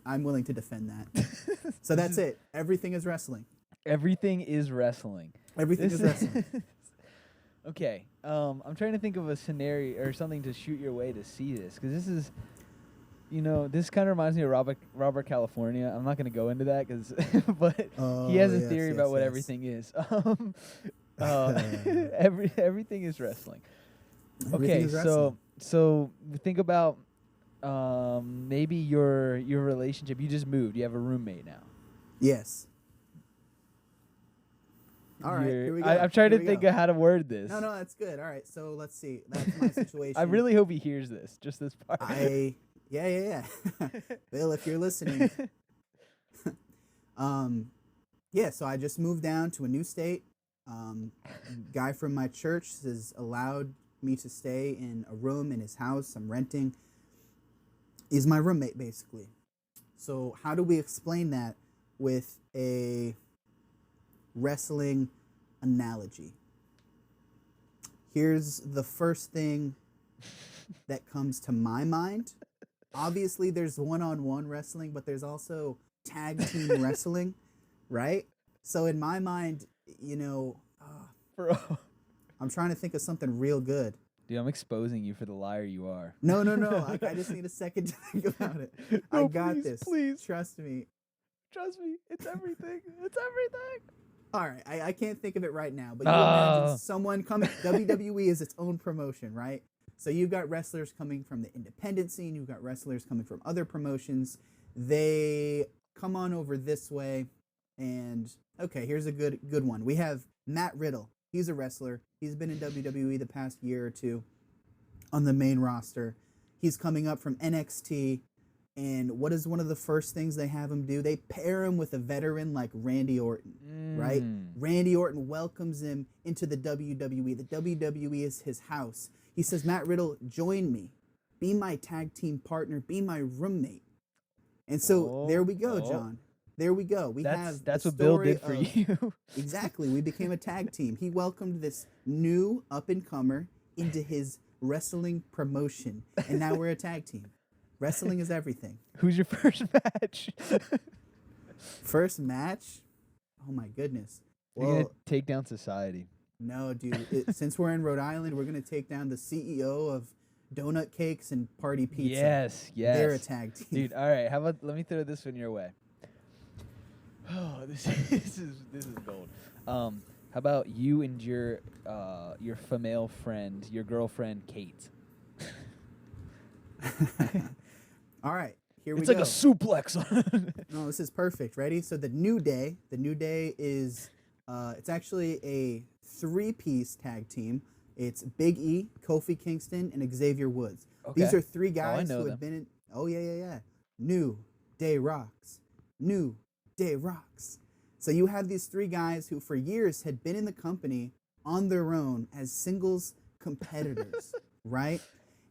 I'm willing to defend that. So that's it. Everything is wrestling. Everything is wrestling. Everything is This- wrestling. Okay, I'm trying to think of a scenario or something to shoot your way to see this, because this is, this kind of reminds me of Robert California. I'm not going to go into that, but he has a theory about what everything is. Everything is wrestling. Everything Okay, is wrestling. so think about maybe your relationship. You just moved. You have a roommate now. Yes. All right, here we go. I'm trying Here to we think go. of how to word this. No, that's good. All right, so let's see. That's my situation. I really hope he hears this, just this part. Yeah. Bill, if you're listening. Yeah, so I just moved down to a new state. Guy from my church has allowed me to stay in a room in his house I'm renting. He's my roommate, basically. So how do we explain that with a wrestling analogy? Here's the first thing that comes to my mind. Obviously, there's one-on-one wrestling, but there's also tag team wrestling, right? So in my mind, Bro. I'm trying to think of something real good. Dude, I'm exposing you for the liar you are. No. I just need a second to think about it. No, I got please, this. please. Trust me. Trust me, it's everything. It's everything. All right, I can't think of it right now, but you Ah. imagine someone coming. WWE is its own promotion, right? So you've got wrestlers coming from the independent scene. You've got wrestlers coming from other promotions. They come on over this way, and okay, here's a good one. We have Matt Riddle. He's a wrestler. He's been in WWE the past year or two on the main roster. He's coming up from NXT. And what is one of the first things they have him do? They pair him with a veteran like Randy Orton, right? Randy Orton welcomes him into the WWE. The WWE is his house. He says, Matt Riddle, join me. Be my tag team partner. Be my roommate. And so there we go, John. There we go. That's what Bill did for you. Exactly. We became a tag team. He welcomed this new up-and-comer into his wrestling promotion. And now we're a tag team. Wrestling is everything. Who's your first match? First match? Oh my goodness. You're gonna take down society. No, dude. Since we're in Rhode Island, we're gonna take down the CEO of Donut Cakes and Party Pizza. Yes. They're a tag team. Dude, all right. How about let me throw this one your way. Oh, this is gold. How about you and your female friend, your girlfriend Kate? All right, here we It's go. like a suplex. No, this is perfect. Ready? So the New Day is it's actually a 3-piece tag team. It's Big E, Kofi Kingston, and Xavier Woods. Okay. These are 3 guys know who have been in. Oh yeah. New Day rocks. New Day rocks. So you have these 3 guys who for years had been in the company on their own as singles competitors, right?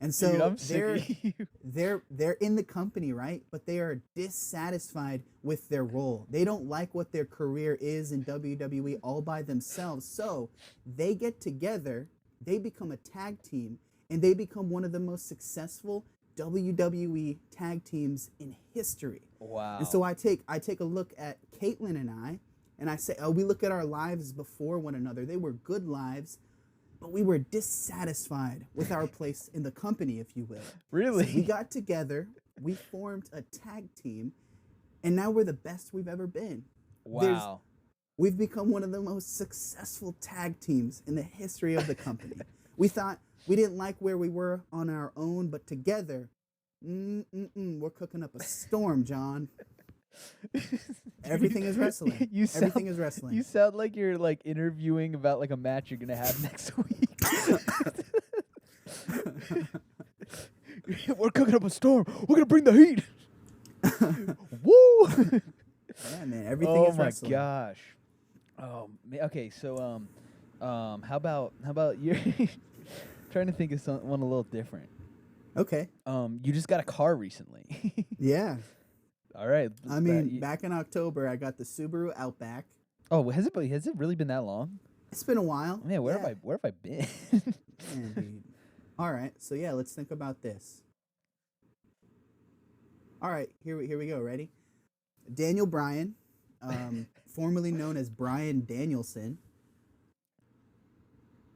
And so Dude, I'm sick of you. they're in the company, right? But they are dissatisfied with their role. They don't like what their career is in WWE all by themselves. So they get together, they become a tag team, and they become one of the most successful WWE tag teams in history. Wow. And so I take a look at Caitlyn and I say, we look at our lives before one another. They were good lives, but we were dissatisfied with our place in the company, if you will. Really? So we got together, we formed a tag team, and now we're the best we've ever been. Wow. We've become one of the most successful tag teams in the history of the company. We thought we didn't like where we were on our own, but together, we're cooking up a storm, John. Everything is wrestling. Everything is wrestling. You sound like you're like interviewing about like a match you're gonna have next week. We're cooking up a storm. We're gonna bring the heat. Woo! Yeah, man. Everything is wrestling. Oh my gosh. Oh, okay. So how about you're trying to think of one a little different. Okay. You just got a car recently. Yeah. All right. I mean, back in October, I got the Subaru Outback. Oh, has it really been that long? It's been a while. Man, where have I been? Man, dude. All right, so yeah, let's think about this. All right, here we go. Ready? Daniel Bryan, formerly known as Bryan Danielson.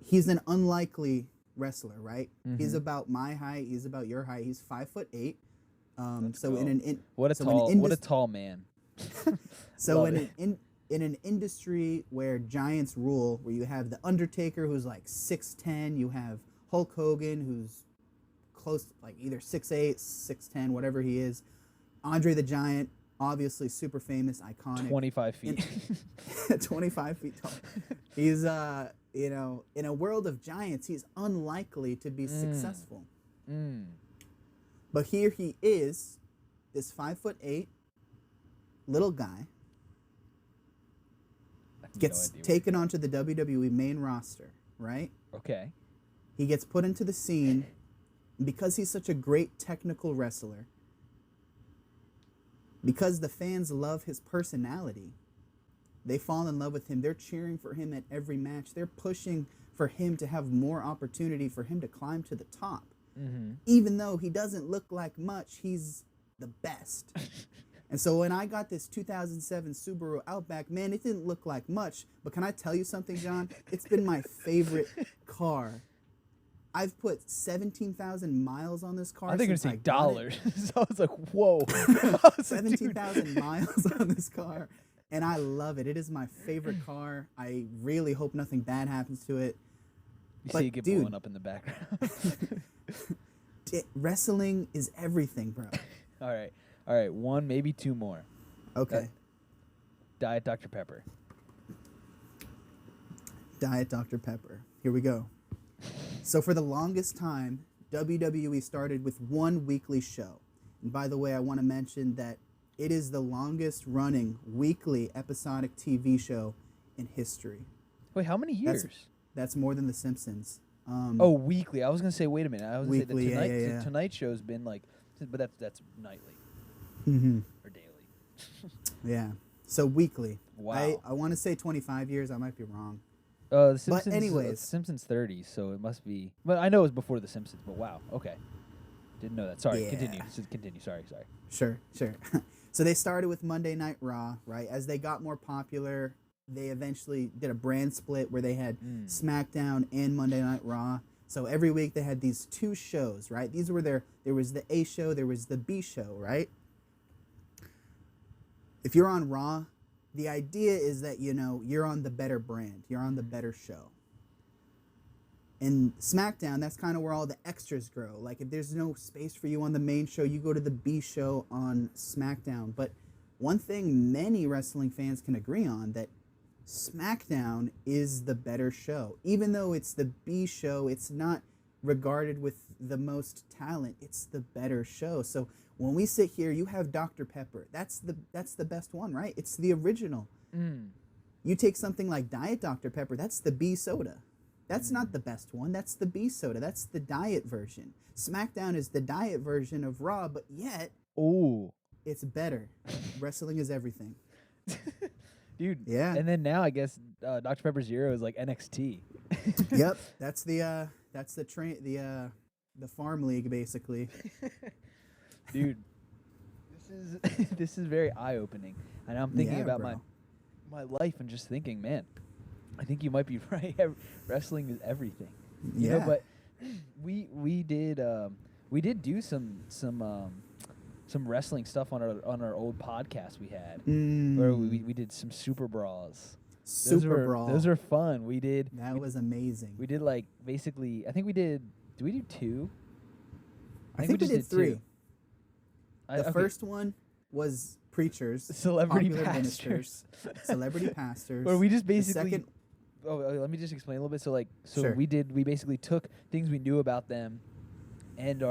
He's an unlikely wrestler, right? Mm-hmm. He's about my height. He's about your height. He's 5'8". So go. What a tall man. So in an industry where giants rule, where you have the Undertaker who's like 6'10", you have Hulk Hogan who's close, like either 6'8", 6'10", whatever he is, Andre the Giant, obviously super famous, iconic. 25 feet. 25 feet tall. He's in a world of giants, he's unlikely to be successful. But here he is, this 5'8" little guy, gets taken onto the WWE main roster, right? Okay. He gets put into the scene because he's such a great technical wrestler. Because the fans love his personality, they fall in love with him. They're cheering for him at every match. They're pushing for him to have more opportunity, for him to climb to the top. Even though he doesn't look like much, he's the best. And so when I got this 2007 Subaru Outback, man, it didn't look like much. But can I tell you something, John? It's been my favorite car. I've put 17,000 miles on this car. I think you're going to say dollars. So I was like, whoa. 17,000 miles on this car. And I love it. It is my favorite car. I really hope nothing bad happens to it. You see it get blown up in the background. Wrestling is everything, bro. All right. One, maybe two more. Okay. Diet Dr. Pepper. Diet Dr. Pepper. Here we go. So for the longest time, WWE started with one weekly show. And by the way, I want to mention that it is the longest running weekly episodic TV show in history. Wait, how many years? That's more than The Simpsons. Weekly. I was going to say, wait a minute. I was going to say the Tonight Show's been like, but that's nightly. Or daily. Yeah. So weekly. Wow. I want to say 25 years. I might be wrong. The Simpsons, but anyways. Simpsons 30, so it must be. But I know it was before The Simpsons, but wow. Okay. Didn't know that. Sorry. Yeah. Continue. Sorry. Sure. So they started with Monday Night Raw, right? As they got more popular, they eventually did a brand split where they had SmackDown and Monday Night Raw. So every week they had these two shows, right? These were there was the A show, there was the B show, right? If you're on Raw, the idea is that, you're on the better brand. You're on the better show. And SmackDown, that's kind of where all the extras grow. Like, if there's no space for you on the main show, you go to the B show on SmackDown. But one thing many wrestling fans can agree on, that SmackDown is the better show. Even though it's the B show, it's not regarded with the most talent. It's the better show. So when we sit here, you have Dr. Pepper. That's the best one, right? It's the original. You take something like Diet Dr. Pepper, that's the B soda. That's not the best one. That's the B soda. That's the diet version. SmackDown is the diet version of Raw, but yet it's better. Wrestling is everything. Dude. Yeah. And then now I guess Dr. Pepper Zero is like NXT. Yep. That's the farm league basically. Dude, this is very eye-opening, and I'm thinking about my life and just thinking, man, I think you might be right. Wrestling is everything. You know, but we did do some wrestling stuff on our old podcast we had, where we did some Super Brawls. Those are fun. That was amazing. We did like basically. I think we did. Did we do two? I think we did three. Two. The first one was preachers, celebrity pastors, celebrity pastors. Where we just basically. Let me just explain a little bit. So we basically took things we knew about them, and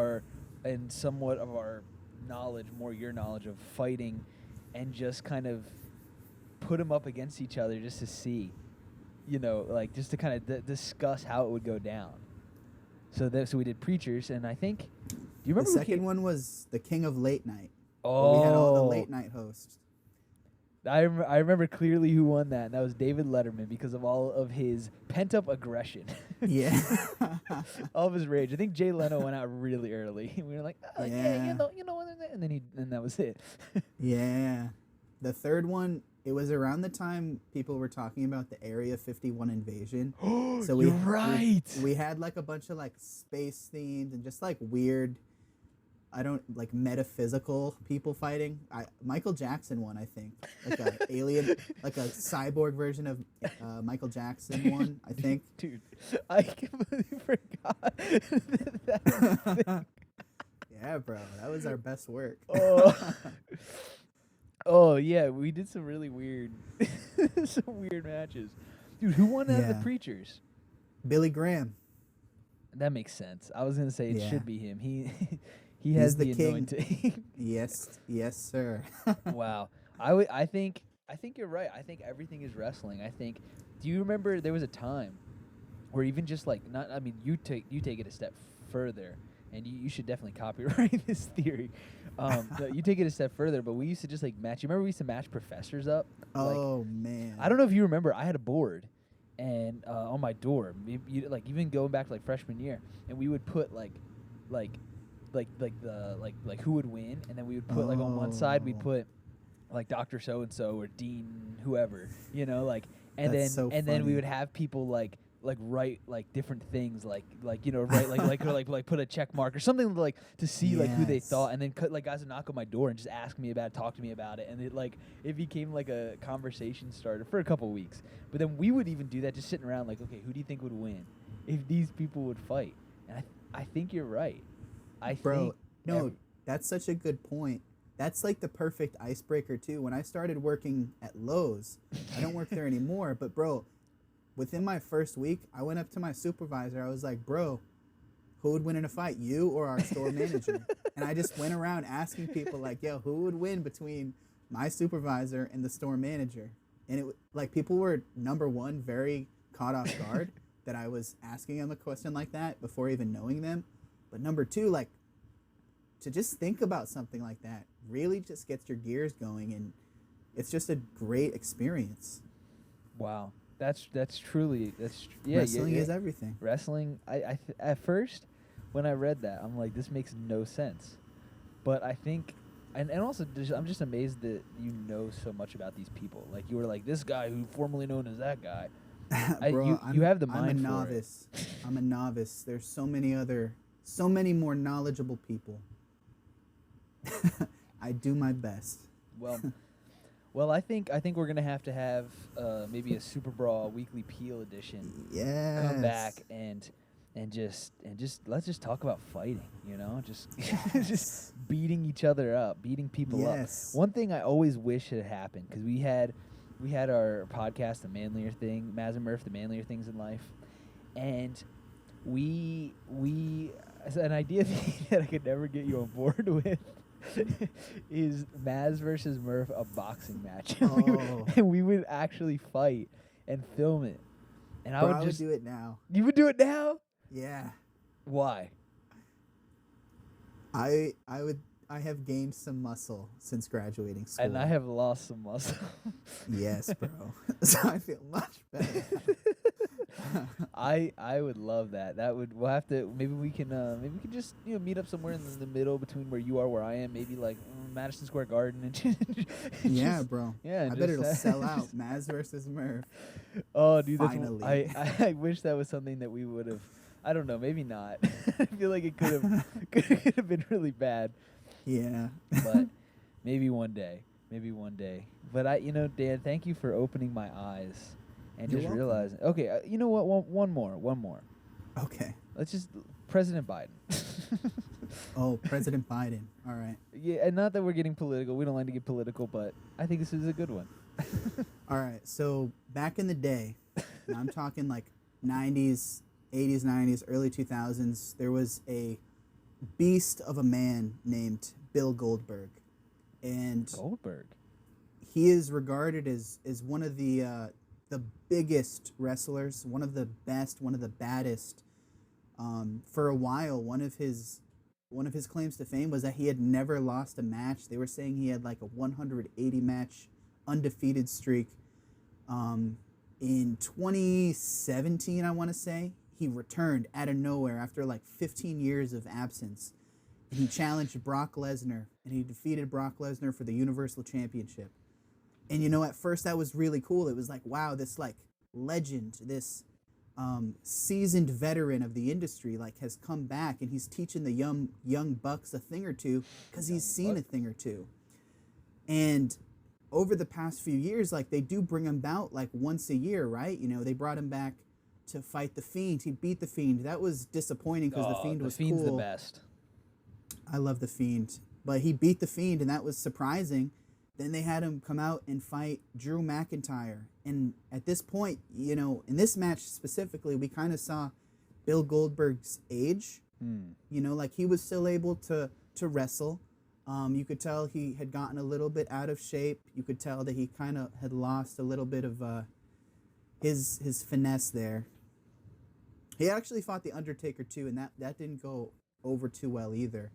somewhat of our knowledge, more your knowledge of fighting, and just kind of put them up against each other just to see, just to kind of discuss how it would go down. So we did preachers, and I think. Do you remember the second one was the King of Late Night? Oh, we had all the late night hosts. I remember clearly who won that, and that was David Letterman because of all of his pent up aggression. Yeah, all of his rage. I think Jay Leno went out really early. We were like, and then that was it. Yeah, the third one. It was around the time people were talking about the Area 51 invasion. So you're right. We had like a bunch of like space themes and just like weird, like metaphysical people fighting. Michael Jackson won, I think. Like a alien, like a cyborg version of Michael Jackson won, I think. Dude, I completely forgot that. Yeah, bro, that was our best work. Oh yeah, we did some really weird, some weird matches. Dude, who won out of the Yeah. preachers? Billy Graham. That makes sense. I was gonna say it Yeah. should be him. He he He's has the the king. anointing. Yes, yes, sir. Wow. I think you're right. I think everything is wrestling. I think. Do you remember there was a time where even just like not? I mean, you take it a step further, and you should definitely copyright this theory. No, you take it a step further, but we used to just like match. You remember we used to match professors up? Like, Oh man. I don't know if you remember. I had a board, and on my door, like even going back to like freshman year, and we would put like, like who would win, and then we would put like on one side we'd Oh. put like Doctor So and So or Dean whoever, like, and That's so then we funny. would have people like write like different things like write like or like put a check mark or something like to see like who they Yes. thought, and then like guys would knock on my door and just ask me about it, talk to me about it, and it became like a conversation starter for a couple of weeks. But then we would even do that just sitting around like, okay, who do you think would win if these people would fight? And I think you're right. I Bro, think no, that's such a good point. That's like the perfect icebreaker too. When I started working at Lowe's, I don't work there anymore, but bro, within my first week, I went up to my supervisor. I was like, "Bro, who would win in a fight, you or our store manager?" And I just went around asking people like, "Yo, who would win between my supervisor and the store manager?" And like people were number one very caught off guard that I was asking them a question like that before even knowing them. But number two, like to just think about something like that really just gets your gears going, and it's just a great experience. wow, that's truly yeah. Wrestling is everything. Wrestling. At first when I read that, I'm like, this makes no sense, but I think. And also, I'm just amazed that you know so much about these people. Like you were like this guy who formerly known as that guy. Bro, You have the I'm a mind for it. novice. I'm a novice. There's so many more knowledgeable people. I do my best. Well, I think we're gonna have to have maybe a Super Brawl Weekly Peel edition Yes. come back and just let's just talk about fighting. Just Yes. just beating each other up, beating people Yes. up. One thing I always wish had happened, because we had our podcast, the Manlier Thing, Maz and Murph, the Manlier Things in Life, and we an idea that I could never get you on board with is Maz versus Murph, a boxing match. Oh. And we would actually fight and film it. And Bro, I would just do it now. You would do it now? Yeah. Why? I have gained some muscle since graduating school. And I have lost some muscle. Yes, bro. So I feel much better. I would love that. We'll have to, maybe we can just meet up somewhere in the middle between where you are, where I am, maybe like Madison Square Garden and Yeah, just- bro. Yeah, I bet just, it'll sell out. Maz versus Murph. Oh, dude, Finally. I wish that was something that we would have. I don't know, maybe not. I feel like it could have been really bad, Yeah. but maybe one day. But Dan, thank you for opening my eyes and You're just welcome. realizing. Okay, you know what? One more. Okay. Let's just President Biden. Oh, President Biden. All right. Yeah, and not that we're getting political. We don't like to get political, but I think this is a good one. All right. So back in the day, now I'm talking like 90s, 80s, 90s, early 2000s, there was a beast of a man named Bill Goldberg. And Goldberg. he is regarded as one of the biggest wrestlers, one of the best, one of the baddest. For a while, one of his claims to fame was that he had never lost a match. They were saying he had like a 180 match undefeated streak. In 2017, I want to say, he returned out of nowhere after like 15 years of absence. And he challenged Brock Lesnar, and he defeated Brock Lesnar for the Universal Championship. And at first that was really cool. It was like, wow, this like legend, this seasoned veteran of the industry like has come back, and he's teaching the young bucks a thing or two because he's seen a thing or two. And over the past few years, like they do bring him out like once a year, right? They brought him back to fight the Fiend. He beat the Fiend. That was disappointing because the Fiend was Fiend's cool. the best. I love the Fiend, but he beat the Fiend, and that was surprising. Then they had him come out and fight Drew McIntyre. And at this point, you know, in this match specifically, we kind of saw Bill Goldberg's age. You know, like he was still able to wrestle. You could tell he had gotten a little bit out of shape. You could tell that he kind of had lost a little bit of his finesse there. He actually fought The Undertaker too, and that didn't go over too well either.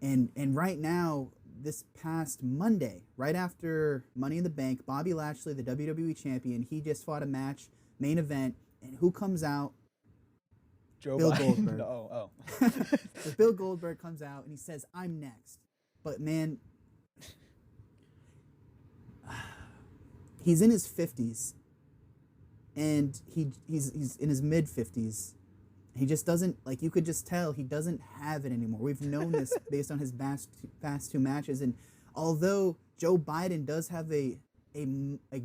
And right now, this past Monday, right after Money in the Bank, Bobby Lashley, the WWE champion, he just fought a match, main event, and who comes out? Bill Goldberg. Oh. So Bill Goldberg comes out and he says, "I'm next." But man, he's in his 50s, and he's in his mid 50s. He just doesn't, like, you could just tell he doesn't have it anymore. We've known this based on his past two matches. And although Joe Biden does have a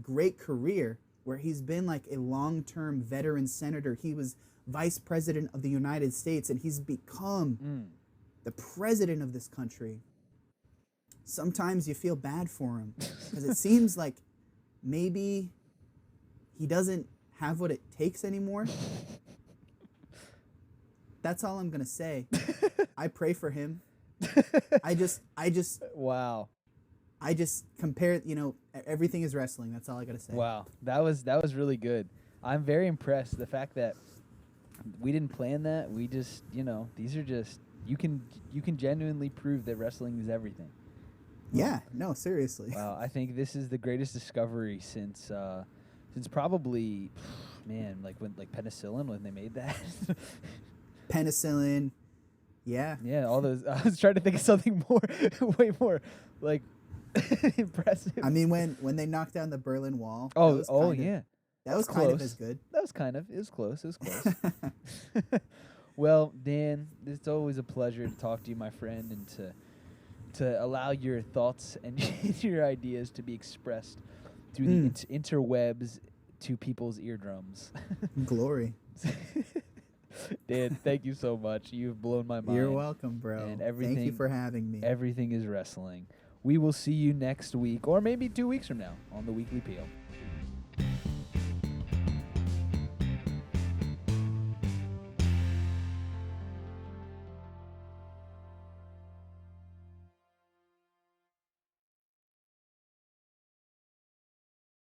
great career where he's been like a long-term veteran senator, he was vice president of the United States, and he's become the president of this country. Sometimes you feel bad for him because it seems like maybe he doesn't have what it takes anymore. That's all I'm gonna say. I pray for him. I just Wow. I just compare, you know, everything is wrestling. That's all I gotta say. Wow. That was really good. I'm very impressed. The fact that we didn't plan that. We just, you know, these are just you can genuinely prove that wrestling is everything. Yeah, no, seriously. Wow, I think this is the greatest discovery since probably, man, like penicillin when they made that. Penicillin, yeah. Yeah, all those. I was trying to think of something more, way more, like impressive. I mean, when they knocked down the Berlin Wall. Yeah. That was kind of as good. That was kind of. It was close. It was close. Well, Dan, it's always a pleasure to talk to you, my friend, and to allow your thoughts and your ideas to be expressed through the interwebs to people's eardrums. Glory. Dan, thank you so much. You've blown my mind. You're welcome, bro. And everything, thank you for having me. Everything is wrestling. We will see you next week, or maybe 2 weeks from now, on the Weekly Peel.